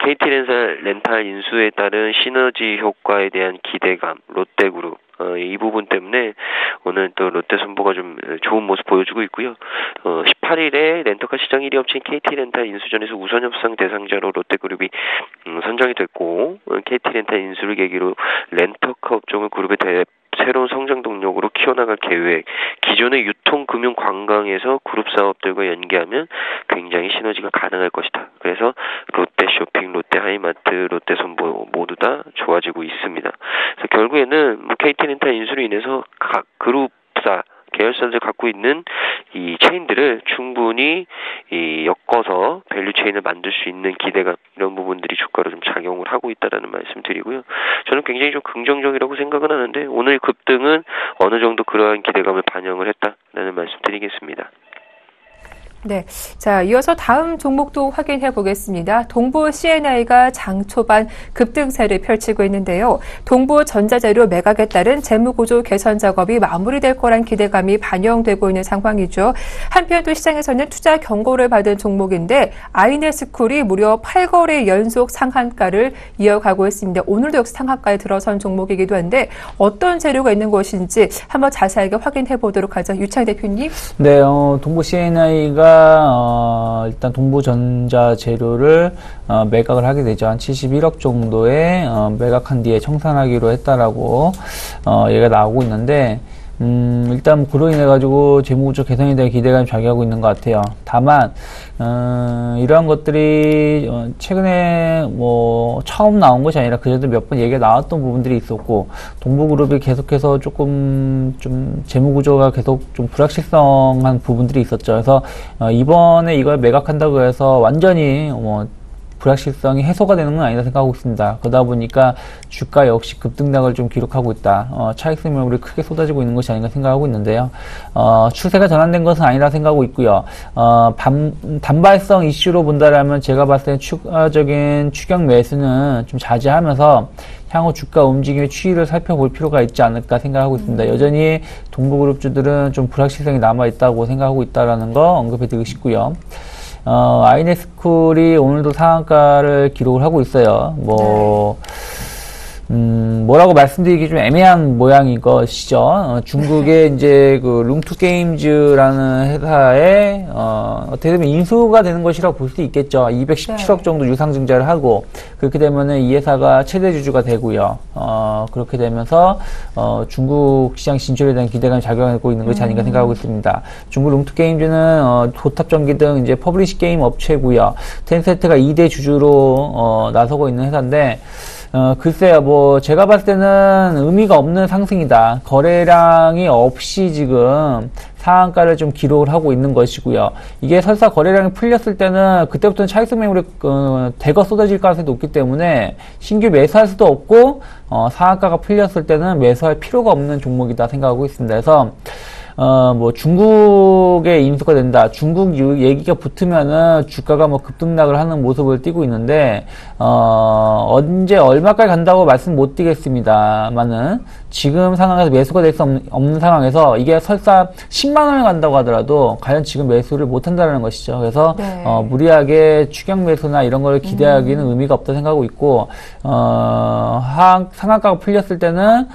KT렌탈 인수에 따른 시너지 효과에 대한 기대감, 롯데그룹 이 부분 때문에 오늘 또 롯데선보가 좀 좋은 모습 보여주고 있고요. 18일에 렌터카 시장 1위 업체인 KT렌탈 인수전에서 우선 협상 대상자로 롯데그룹이 선정이 됐고 KT렌탈 인수를 계기로 렌터카 업종을 그룹의 새로운 성장 동력으로 키워나갈 계획, 기존의 유통, 금융, 관광에서 그룹 사업들과 연계하면 굉장히 시너지가 가능할 것이다. 그래서 롯데쇼핑, 롯데하이마트, 롯데선보 모두 다 좋아지고 있습니다. 그래서 결국에는 KT렌탈 인수로 인해서 각 그룹사, 계열사들 갖고 있는 이 체인들을 충분히 엮어서 밸류 체인을 만들 수 있는 기대감, 이런 부분들이 주가로 좀 작용을 하고 있다라는 말씀 드리고요. 저는 굉장히 좀 긍정적이라고 생각은 하는데 오늘 급등은 어느 정도 그러한 기대감을 반영을 했다라는 말씀 드리겠습니다. 네. 자, 이어서 다음 종목도 확인해 보겠습니다. 동부 C&I가 장 초반 급등세를 펼치고 있는데요. 동부 전자재료 매각에 따른 재무구조 개선 작업이 마무리될 거란 기대감이 반영되고 있는 상황이죠. 한편 또 시장에서는 투자 경고를 받은 종목인데 아이네스쿨이 무려 8거래 연속 상한가를 이어가고 있습니다. 오늘도 역시 상한가에 들어선 종목이기도 한데 어떤 재료가 있는 것인지 한번 자세하게 확인해 보도록 하죠. 유창 대표님. 네, 동부 C&I가 일단 동부전자 재료를 매각을 하게 되죠. 한 71억 정도에 매각한 뒤에 청산하기로 했다라고 얘기가 나오고 있는데 일단 그로 인해 가지고 재무구조 개선에 대한 기대감이 작용하고 있는 것 같아요. 다만 이러한 것들이 최근에 뭐 처음 나온 것이 아니라 그전에도 몇 번 얘기가 나왔던 부분들이 있었고 동부그룹이 계속해서 조금 좀 재무구조가 계속 좀 불확실성한 부분들이 있었죠. 그래서 이번에 이걸 매각한다고 해서 완전히 불확실성이 해소가 되는 건 아니다 생각하고 있습니다. 그러다 보니까 주가 역시 급등락을 좀 기록하고 있다. 차익 매물이 크게 쏟아지고 있는 것이 아닌가 생각하고 있는데요. 추세가 전환된 것은 아니라 생각하고 있고요. 단발성 이슈로 본다라면 제가 봤을 때는 추가적인 추격 매수는 좀 자제하면서 향후 주가 움직임의 추이를 살펴볼 필요가 있지 않을까 생각하고 있습니다. 여전히 동부그룹주들은 좀 불확실성이 남아있다고 생각하고 있다는 거 언급해드리고 싶고요. 아이네스쿨이 오늘도 상한가를 기록을 하고 있어요. 뭐라고 말씀드리기 좀 애매한 모양인 것이죠. 중국의 이제 그 룽투게임즈라는 회사에 어떻게 되면 인수가 되는 것이라고 볼 수 있겠죠. 217억 정도 유상증자를 하고 그렇게 되면은 이 회사가 최대 주주가 되고요. 그렇게 되면서 중국 시장 진출에 대한 기대감이 작용하고 있는 것이 아닌가 생각하고 있습니다. 중국 룽투게임즈는 도탑전기 등 이제 퍼블리시 게임 업체고요. 텐센트가 2대 주주로 나서고 있는 회사인데 글쎄요, 제가 봤을 때는 의미가 없는 상승이다. 거래량이 없이 지금 상한가를 좀 기록을 하고 있는 것이고요. 이게 설사 거래량이 풀렸을 때는 그때부터는 차익성 매물이 대거 쏟아질 가능성이 높기 때문에 신규 매수할 수도 없고 상한가가 풀렸을 때는 매수할 필요가 없는 종목이다 생각하고 있습니다. 그래서 중국의 인수가 된다. 중국 얘기가 붙으면은 주가가 급등락을 하는 모습을 띠고 있는데, 언제 얼마까지 간다고 말씀 못 드리겠습니다만은, 지금 상황에서 매수가 될 수 없는 상황에서 이게 설사 10만원을 간다고 하더라도 과연 지금 매수를 못 한다는 것이죠. 그래서, 네. 무리하게 추격 매수나 이런 걸 기대하기는 의미가 없다 생각하고 있고, 상한가가 풀렸을 때는,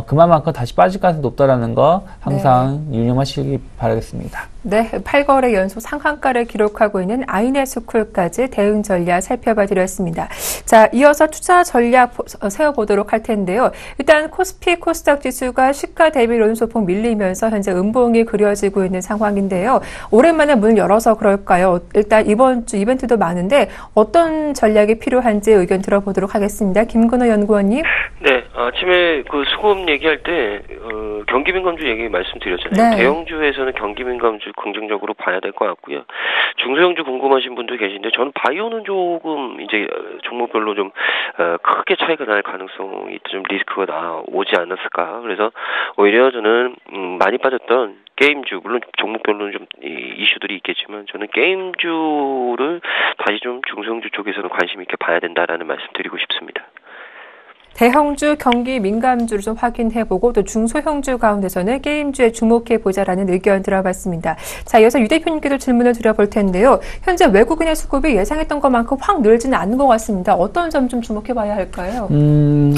그만큼 다시 빠질 가능성이 높다라는 거 항상 유념하시기 바라겠습니다. 네, 8거래 연속 상한가를 기록하고 있는 아이네스쿨까지 대응 전략 살펴봐 드렸습니다. 자, 이어서 투자 전략 세워보도록 할 텐데요. 일단 코스피 코스닥 지수가 시가 대비 연소폭 밀리면서 현재 음봉이 그려지고 있는 상황인데요. 오랜만에 문을 열어서 그럴까요? 일단 이번 주 이벤트도 많은데 어떤 전략이 필요한지 의견 들어보도록 하겠습니다. 김근호 연구원님. 네, 아침에 그 수급 얘기할 때 경기민감주 얘기 말씀드렸잖아요. 네. 대형주에서는 경기민감주 긍정적으로 봐야 될 것 같고요. 중소형주 궁금하신 분도 계신데 저는 바이오는 조금 이제 종목별로 좀 크게 차이가 날 가능성이 좀 리스크가 나오지 않았을까. 그래서 오히려 저는 많이 빠졌던 게임주, 물론 종목별로는 좀 이슈들이 있겠지만 저는 게임주를 다시 좀 중소형주 쪽에서는 관심 있게 봐야 된다라는 말씀 드리고 싶습니다. 대형주, 경기 민감주를 좀 확인해보고 또 중소형주 가운데서는 게임주에 주목해보자라는 의견 들어봤습니다. 자, 이어서 유 대표님께도 질문을 드려볼 텐데요. 현재 외국인의 수급이 예상했던 것만큼 확 늘지는 않은 것 같습니다. 어떤 점 좀 주목해봐야 할까요?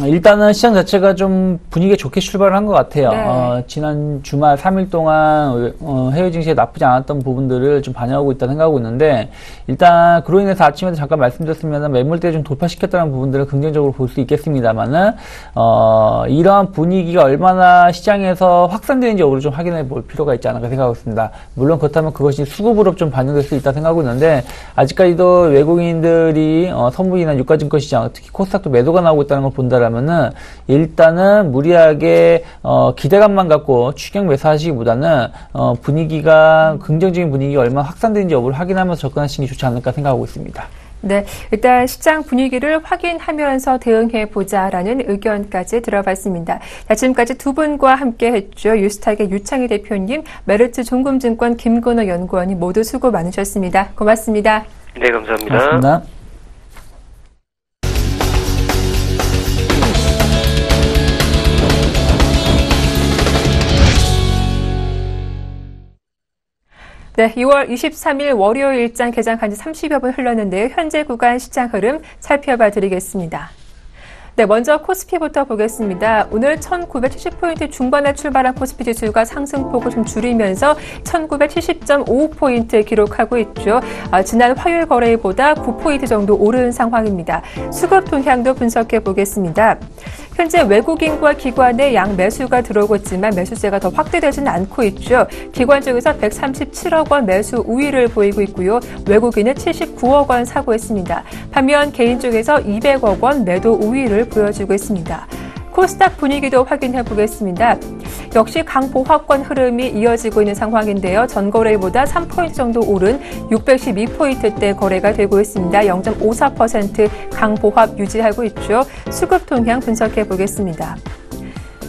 일단은 시장 자체가 좀 분위기가 좋게 출발을 한 것 같아요. 네. 지난 주말 3일 동안 해외 증시에 나쁘지 않았던 부분들을 좀 반영하고 있다 생각하고 있는데, 일단 그로 인해서 아침에도 잠깐 말씀드렸으면 매물대 좀 돌파시켰다는 부분들을 긍정적으로 볼 수 있겠습니다만은 이러한 분위기가 얼마나 시장에서 확산되는지 여부를 좀 확인해 볼 필요가 있지 않을까 생각하고 있습니다. 물론 그렇다면 그것이 수급으로 좀 반영될 수 있다 생각하고 있는데, 아직까지도 외국인들이 선물이나 유가증권 시장, 특히 코스닥도 매도가 나오고 있다는 걸 본다라면은 일단은 무리하게 기대감만 갖고 추격 매수하시기보다는 분위기가 긍정적인 분위기가 얼마나 확산되는지 여부를 확인하면서 접근하시는 게 좋지 않을까 생각하고 있습니다. 네, 일단 시장 분위기를 확인하면서 대응해보자라는 의견까지 들어봤습니다. 자, 지금까지 두 분과 함께했죠. 유스탁의 유창희 대표님, 메르츠 종금증권 김건호 연구원이 모두 수고 많으셨습니다. 고맙습니다. 네, 감사합니다. 고맙습니다. 네, 2월 23일 월요일장 개장한 지 30여 분 흘렀는데요. 현재 구간 시장 흐름 살펴봐 드리겠습니다. 네, 먼저 코스피부터 보겠습니다. 오늘 1970포인트 중반에 출발한 코스피 지수가 상승폭을 좀 줄이면서 1970.55포인트 기록하고 있죠. 지난 화요일 거래일보다 9포인트 정도 오른 상황입니다. 수급 동향도 분석해 보겠습니다. 현재 외국인과 기관의 양 매수가 들어오고 있지만 매수세가 더 확대되지는 않고 있죠. 기관 쪽에서 137억 원 매수 우위를 보이고 있고요. 외국인은 79억 원 사고 있습니다. 반면 개인 쪽에서 200억 원 매도 우위를 보여주고 있습니다. 코스닥 분위기도 확인해 보겠습니다. 역시 강보합권 흐름이 이어지고 있는 상황인데요. 전거래일보다 3포인트 정도 오른 612포인트대 거래가 되고 있습니다. 0.54% 강보합 유지하고 있죠. 수급 동향 분석해 보겠습니다.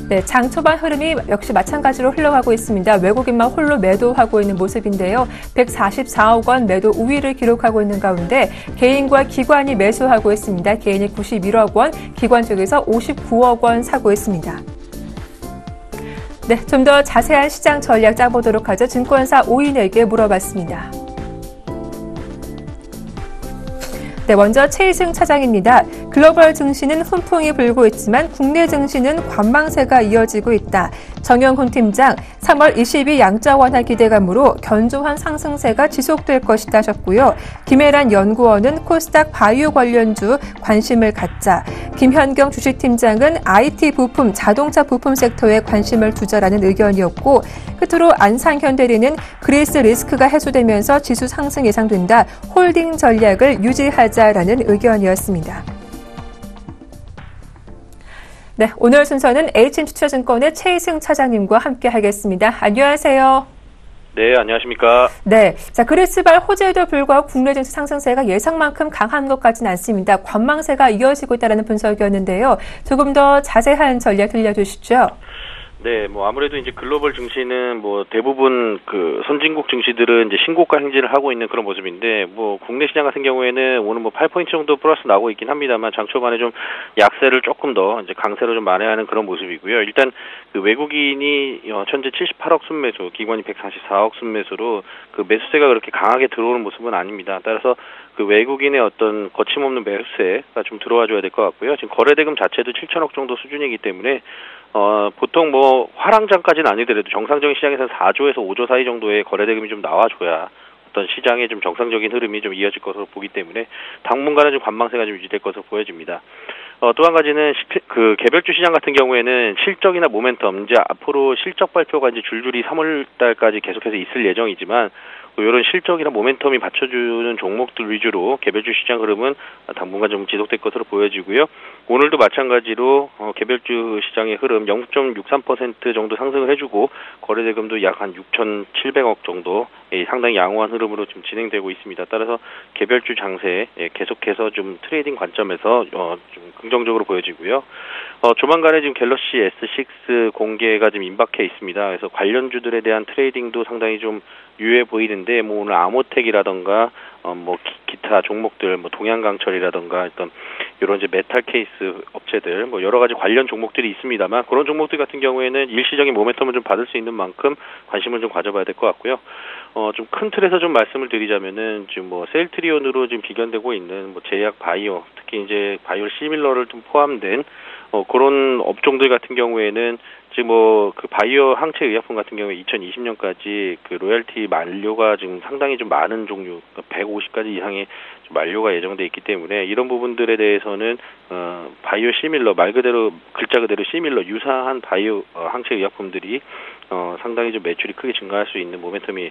네, 장 초반 흐름이 역시 마찬가지로 흘러가고 있습니다. 외국인만 홀로 매도하고 있는 모습인데요. 144억 원 매도 우위를 기록하고 있는 가운데 개인과 기관이 매수하고 있습니다. 개인이 91억 원, 기관 쪽에서 59억 원 사고 있습니다. 네, 좀 더 자세한 시장 전략 짜보도록 하죠. 증권사 오인에게 물어봤습니다. 네, 먼저 최희승 차장입니다. 글로벌 증시는 훈풍이 불고 있지만 국내 증시는 관망세가 이어지고 있다. 정영훈 팀장, 3월 20일 양자 완화 기대감으로 견조한 상승세가 지속될 것이다 하셨고요. 김혜란 연구원은 코스닥 바이오 관련주 관심을 갖자. 김현경 주식팀장은 IT 부품, 자동차 부품 섹터에 관심을 두자라는 의견이었고, 끝으로 안상현대리는 그리스 리스크가 해소되면서 지수 상승 예상된다. 홀딩 전략을 유지하자라는 의견이었습니다. 네, 오늘 순서는 HN투자증권의 최희승 차장님과 함께 하겠습니다. 안녕하세요. 네, 안녕하십니까. 네, 자, 그리스발 호재에도 불구하고 국내 증시 상승세가 예상만큼 강한 것 같지는 않습니다. 관망세가 이어지고 있다는 분석이었는데요. 조금 더 자세한 전략 들려주시죠. 네, 아무래도 이제 글로벌 증시는 대부분 그 선진국 증시들은 이제 신고가 행진을 하고 있는 그런 모습인데, 국내 시장 같은 경우에는 오늘 8포인트 정도 플러스 나오고 있긴 합니다만, 장 초반에 좀 약세를 조금 더 이제 강세로 좀 만회하는 그런 모습이고요. 일단 그 외국인이 현재 78억 순매수, 기관이 144억 순매수로 그 매수세가 그렇게 강하게 들어오는 모습은 아닙니다. 따라서 그 외국인의 어떤 거침없는 매수세가 좀 들어와 줘야 될 것 같고요. 지금 거래대금 자체도 7천억 정도 수준이기 때문에 보통 화랑장까지는 아니더라도 정상적인 시장에서는 4조에서 5조 사이 정도의 거래대금이 좀 나와줘야 어떤 시장의 좀 정상적인 흐름이 좀 이어질 것으로 보기 때문에 당분간은 좀 관망세가 좀 유지될 것으로 보여집니다. 또 한 가지는 그 개별주 시장 같은 경우에는 실적이나 모멘텀, 이제 앞으로 실적 발표가 이제 줄줄이 3월 달까지 계속해서 있을 예정이지만, 이런 실적이나 모멘텀이 받쳐주는 종목들 위주로 개별주 시장 흐름은 당분간 좀 지속될 것으로 보여지고요. 오늘도 마찬가지로 개별주 시장의 흐름 0.63% 정도 상승을 해주고 거래대금도 약 한 6,700억 정도 상당히 양호한 흐름으로 좀 진행되고 있습니다. 따라서 개별주 장세 계속해서 좀 트레이딩 관점에서 좀 긍정적으로 보여지고요. 조만간에 지금 갤럭시 S6 공개가 지금 임박해 있습니다. 그래서 관련주들에 대한 트레이딩도 상당히 좀 유효해 보이는데, 오늘 아모텍이라던가 기타 종목들, 동양강철이라던가 어떤 이런 이제 메탈 케이스 업체들, 뭐 여러 가지 관련 종목들이 있습니다만 그런 종목들 같은 경우에는 일시적인 모멘텀을 좀 받을 수 있는 만큼 관심을 좀 가져봐야 될 것 같고요. 좀 큰 틀에서 좀 말씀을 드리자면은 지금 뭐 셀트리온으로 지금 비견되고 있는 뭐 제약 바이오, 특히 이제 바이오 시밀러를 좀 포함된 그런 업종들 같은 경우에는 지금 뭐 그 바이오 항체 의약품 같은 경우에 2020년까지 그 로열티 만료가 지금 상당히 좀 많은 종류, 150가지 이상의 만료가 예정돼 있기 때문에 이런 부분들에 대해서는 바이오 시밀러, 말 그대로 글자 그대로 시밀러 유사한 바이오 항체 의약품들이 상당히 좀 매출이 크게 증가할 수 있는 모멘텀이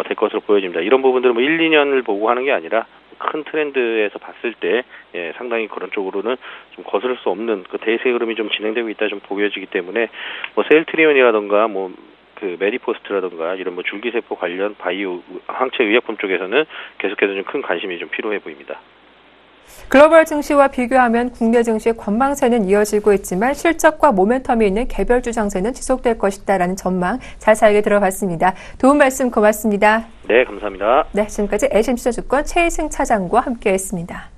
될 것으로 보여집니다. 이런 부분들은 뭐 1, 2년을 보고 하는 게 아니라 큰 트렌드에서 봤을 때 상당히 그런 쪽으로는 좀 거스를 수 없는 그 대세 흐름이 좀 진행되고 있다 좀 보여지기 때문에 뭐 셀트리온이라던가 뭐 그 메디포스트라던가 이런 뭐 줄기세포 관련 바이오 항체 의약품 쪽에서는 계속해서 좀 큰 관심이 좀 필요해 보입니다. 글로벌 증시와 비교하면 국내 증시의 관망세는 이어지고 있지만 실적과 모멘텀이 있는 개별주 장세는 지속될 것이다라는 전망 자세하게 들어봤습니다. 도움 말씀 고맙습니다. 네, 감사합니다. 네, 지금까지 HM투자증권 최희승 차장과 함께했습니다.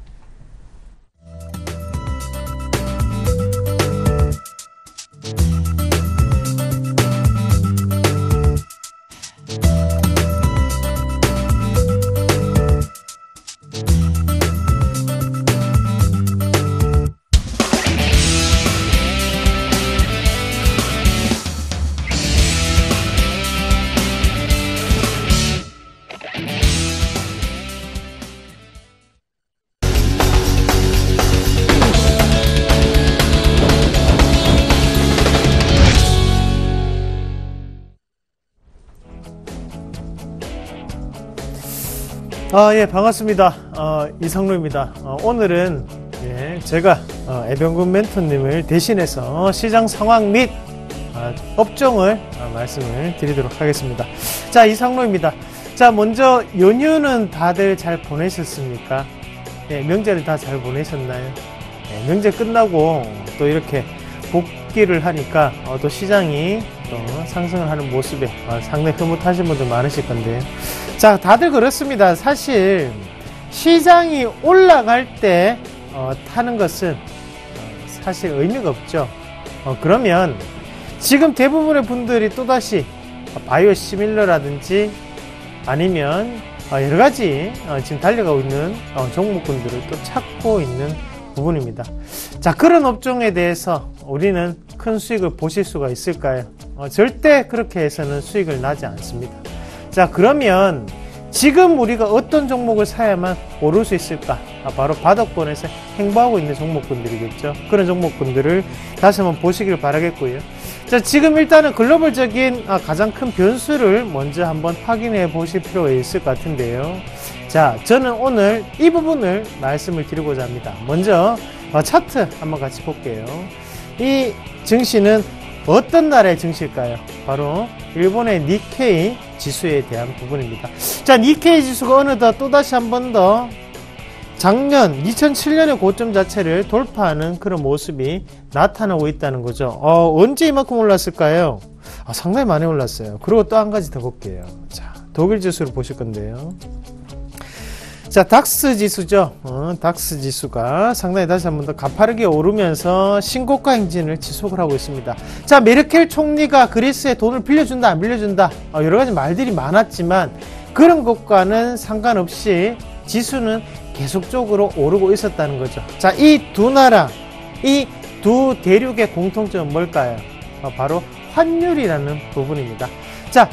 예, 반갑습니다. 이상로입니다. 오늘은 제가 애병근 멘토님을 대신해서 시장 상황 및 업종을 말씀을 드리도록 하겠습니다. 자, 이상로입니다. 자, 먼저 연휴는 다들 잘 보내셨습니까? 명절을 다 잘 보내셨나요? 명절 끝나고 또 이렇게 복귀를 하니까 또 시장이 또 상승을 하는 모습에 상당히 흐뭇하신 분들 많으실 건데요. 자, 다들 그렇습니다. 사실 시장이 올라갈 때 타는 것은 사실 의미가 없죠. 그러면 지금 대부분의 분들이 또다시 바이오 시밀러라든지 아니면 여러 가지 지금 달려가고 있는 종목군들을 또 찾고 있는 부분입니다. 자, 그런 업종에 대해서 우리는 큰 수익을 보실 수가 있을까요? 절대 그렇게 해서는 수익을 나지 않습니다. 자, 그러면 지금 우리가 어떤 종목을 사야만 오를 수 있을까? 바로 바닥권에서 행보하고 있는 종목군들이겠죠. 그런 종목군들을 다시 한번 보시길 바라겠고요. 자, 지금 일단은 글로벌적인 가장 큰 변수를 먼저 한번 확인해 보실 필요가 있을 것 같은데요. 자, 저는 오늘 이 부분을 말씀을 드리고자 합니다. 먼저 차트 한번 같이 볼게요. 이 증시는 어떤 나라의 증시일까요? 바로 일본의 니케이 지수에 대한 부분입니다. 자, 니케이 지수가 어느덧 또다시 한 번 더 작년 2007년의 고점 자체를 돌파하는 그런 모습이 나타나고 있다는 거죠. 언제 이만큼 올랐을까요? 상당히 많이 올랐어요. 그리고 또 한 가지 더 볼게요. 자, 독일 지수를 보실 건데요. 자, 닥스 지수죠. 닥스 지수가 상당히 다시 한 번 더 가파르게 오르면서 신고가 행진을 지속을 하고 있습니다. 자, 메르켈 총리가 그리스에 돈을 빌려준다, 안 빌려준다, 여러 가지 말들이 많았지만 그런 것과는 상관없이 지수는 계속적으로 오르고 있었다는 거죠. 자, 이 두 나라, 이 두 대륙의 공통점은 뭘까요? 바로 환율이라는 부분입니다. 자,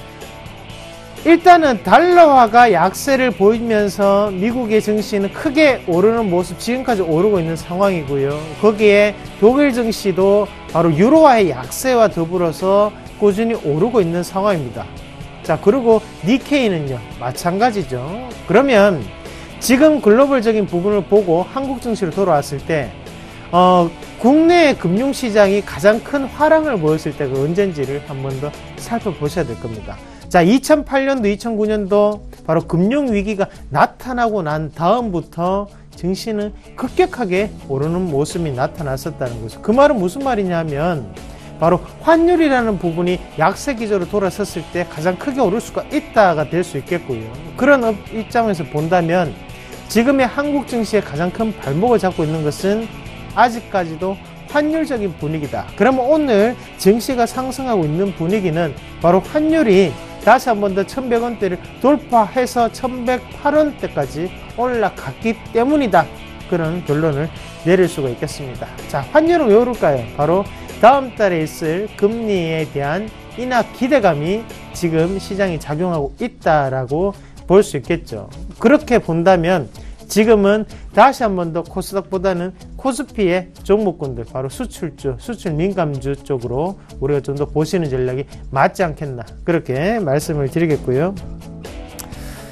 일단은 달러화가 약세를 보이면서 미국의 증시는 크게 오르는 모습, 지금까지 오르고 있는 상황이고요. 거기에 독일 증시도 바로 유로화의 약세와 더불어서 꾸준히 오르고 있는 상황입니다. 자, 그리고 니케이는요, 마찬가지죠. 그러면 지금 글로벌적인 부분을 보고 한국 증시로 돌아왔을 때 국내 금융시장이 가장 큰 화랑을 보였을 때가 언젠지를 한 번 더 살펴보셔야 될 겁니다. 자, 2008년도, 2009년도 바로 금융위기가 나타나고 난 다음부터 증시는 급격하게 오르는 모습이 나타났었다는 거죠. 그 말은 무슨 말이냐면 바로 환율이라는 부분이 약세 기조로 돌아섰을 때 가장 크게 오를 수가 있다가 될 수 있겠고요. 그런 입장에서 본다면 지금의 한국 증시의 가장 큰 발목을 잡고 있는 것은 아직까지도 환율적인 분위기다. 그러면 오늘 증시가 상승하고 있는 분위기는 바로 환율이 다시 한 번 더 1100원대를 돌파해서 1108원대까지 올라갔기 때문이다. 그런 결론을 내릴 수가 있겠습니다. 자, 환율은 왜 오를까요? 바로 다음 달에 있을 금리에 대한 인하 기대감이 지금 시장이 작용하고 있다라고 볼 수 있겠죠. 그렇게 본다면 지금은 다시 한 번 더 코스닥보다는 코스피의 종목군들, 바로 수출주, 수출 민감주 쪽으로 우리가 좀 더 보시는 전략이 맞지 않겠나, 그렇게 말씀을 드리겠고요.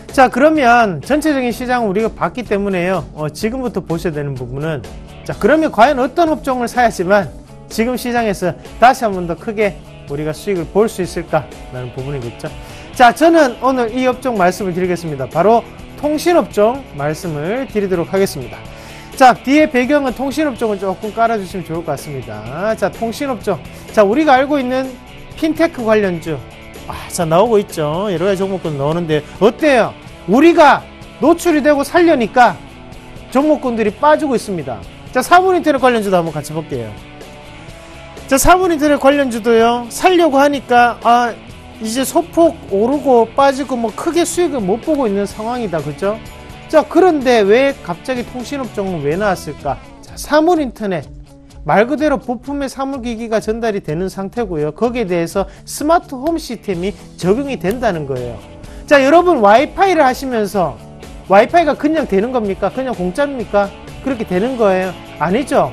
자, 그러면 전체적인 시장을 우리가 봤기 때문에요, 지금부터 보셔야 되는 부분은, 자, 그러면 과연 어떤 업종을 사야지만 지금 시장에서 다시 한 번 더 크게 우리가 수익을 볼 수 있을까라는 부분이겠죠. 자, 저는 오늘 이 업종 말씀을 드리겠습니다. 바로 통신업종 말씀을 드리도록 하겠습니다. 자, 뒤에 배경은 통신업종을 조금 깔아주시면 좋을 것 같습니다. 자, 통신업종. 자, 우리가 알고 있는 핀테크 관련주. 자, 나오고 있죠. 여러 가지 종목군 나오는데, 어때요? 우리가 노출이 되고 살려니까 종목군들이 빠지고 있습니다. 자, 사물인터넷 관련주도 한번 같이 볼게요. 자, 사물인터넷 관련주도요, 살려고 하니까, 이제 소폭 오르고 빠지고 뭐 크게 수익을 못 보고 있는 상황이다. 그죠? 자, 그런데 왜 갑자기 통신업종은 왜 나왔을까? 자, 사물인터넷. 말 그대로 부품의 사물기기가 전달이 되는 상태고요. 거기에 대해서 스마트 홈 시스템이 적용이 된다는 거예요. 자, 여러분 와이파이를 하시면서 와이파이가 그냥 되는 겁니까? 그냥 공짜입니까? 그렇게 되는 거예요? 아니죠.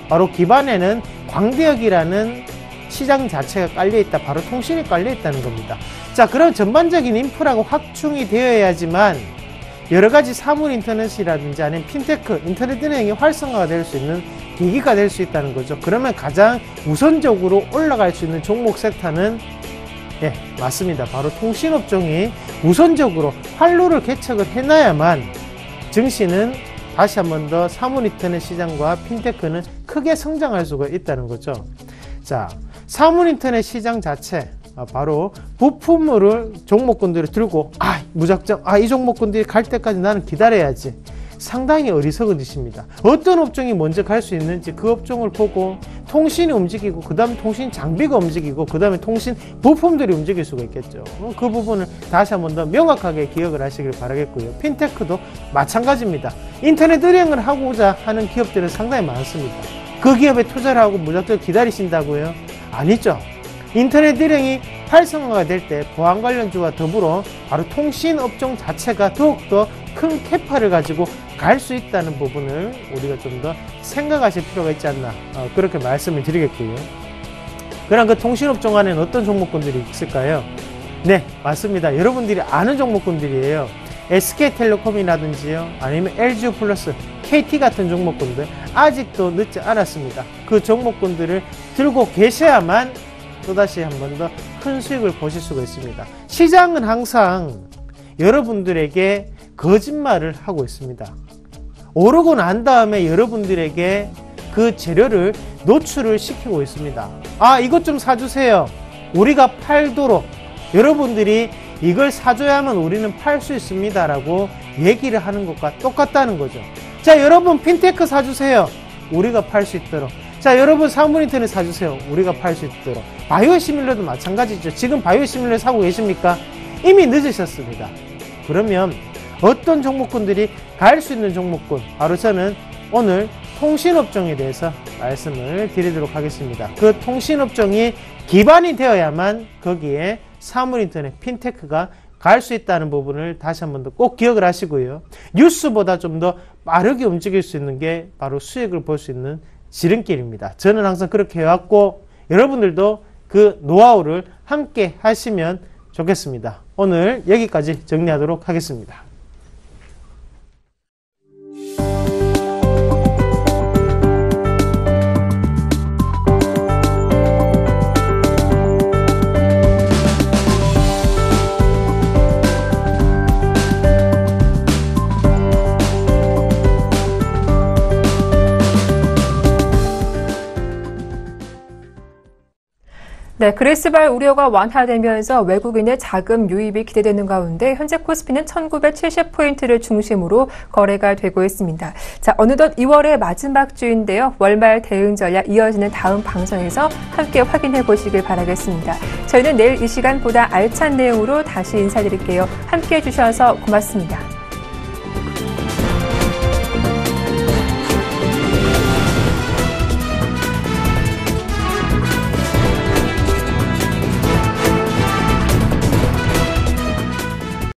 바로 기반에는 광대역이라는 시장 자체가 깔려있다. 바로 통신이 깔려있다는 겁니다. 자, 그럼 전반적인 인프라가 확충이 되어야지만 여러가지 사물인터넷이라든지 아니면 핀테크, 인터넷 은행이 활성화가 될 수 있는 계기가 될 수 있다는 거죠. 그러면 가장 우선적으로 올라갈 수 있는 종목 섹터는, 예, 맞습니다. 바로 통신업종이 우선적으로 활로를 개척을 해놔야만 증시는 다시 한 번 더 사물인터넷 시장과 핀테크는 크게 성장할 수가 있다는 거죠. 자, 사물인터넷 시장 자체, 바로 부품을 종목군들을 들고 무작정 이 종목군들이 갈 때까지 나는 기다려야지, 상당히 어리석은 짓입니다. 어떤 업종이 먼저 갈 수 있는지 그 업종을 보고 통신이 움직이고, 그 다음에 통신 장비가 움직이고, 그 다음에 통신 부품들이 움직일 수가 있겠죠. 그 부분을 다시 한 번 더 명확하게 기억을 하시길 바라겠고요. 핀테크도 마찬가지입니다. 인터넷 은행을 하고자 하는 기업들은 상당히 많습니다. 그 기업에 투자를 하고 무작정 기다리신다고요? 아니죠. 인터넷 은행이 활성화가 될 때 보안 관련주와 더불어 바로 통신업종 자체가 더욱더 큰 캐파를 가지고 갈 수 있다는 부분을 우리가 좀 더 생각하실 필요가 있지 않나, 그렇게 말씀을 드리겠고요. 그럼 그 통신업종 안에는 어떤 종목군들이 있을까요? 네, 맞습니다. 여러분들이 아는 종목군들이에요. SK텔레콤이라든지요, 아니면 LG플러스, KT 같은 종목군들, 아직도 늦지 않았습니다. 그 종목군들을 들고 계셔야만 또다시 한 번 더 큰 수익을 보실 수가 있습니다. 시장은 항상 여러분들에게 거짓말을 하고 있습니다. 오르고 난 다음에 여러분들에게 그 재료를 노출을 시키고 있습니다. 이것 좀 사주세요. 우리가 팔도록, 여러분들이 이걸 사줘야만 우리는 팔 수 있습니다 라고 얘기를 하는 것과 똑같다는 거죠. 자, 여러분 핀테크 사주세요. 우리가 팔 수 있도록. 자, 여러분 사물인터넷 사주세요. 우리가 팔 수 있도록. 바이오시밀러도 마찬가지죠. 지금 바이오시밀러 사고 계십니까? 이미 늦으셨습니다. 그러면 어떤 종목군들이 갈 수 있는 종목군, 바로 저는 오늘 통신업종에 대해서 말씀을 드리도록 하겠습니다. 그 통신업종이 기반이 되어야만 거기에 사물인터넷, 핀테크가 갈 수 있다는 부분을 다시 한 번 더 꼭 기억을 하시고요. 뉴스보다 좀 더 빠르게 움직일 수 있는 게 바로 수익을 볼 수 있는 지름길입니다. 저는 항상 그렇게 해왔고, 여러분들도 그 노하우를 함께 하시면 좋겠습니다. 오늘 여기까지 정리하도록 하겠습니다. 네, 그리스발 우려가 완화되면서 외국인의 자금 유입이 기대되는 가운데 현재 코스피는 1970포인트를 중심으로 거래가 되고 있습니다. 자, 어느덧 2월의 마지막 주인데요. 월말 대응 전략 이어지는 다음 방송에서 함께 확인해 보시길 바라겠습니다. 저희는 내일 이 시간 보다 알찬 내용으로 다시 인사드릴게요. 함께해 주셔서 고맙습니다.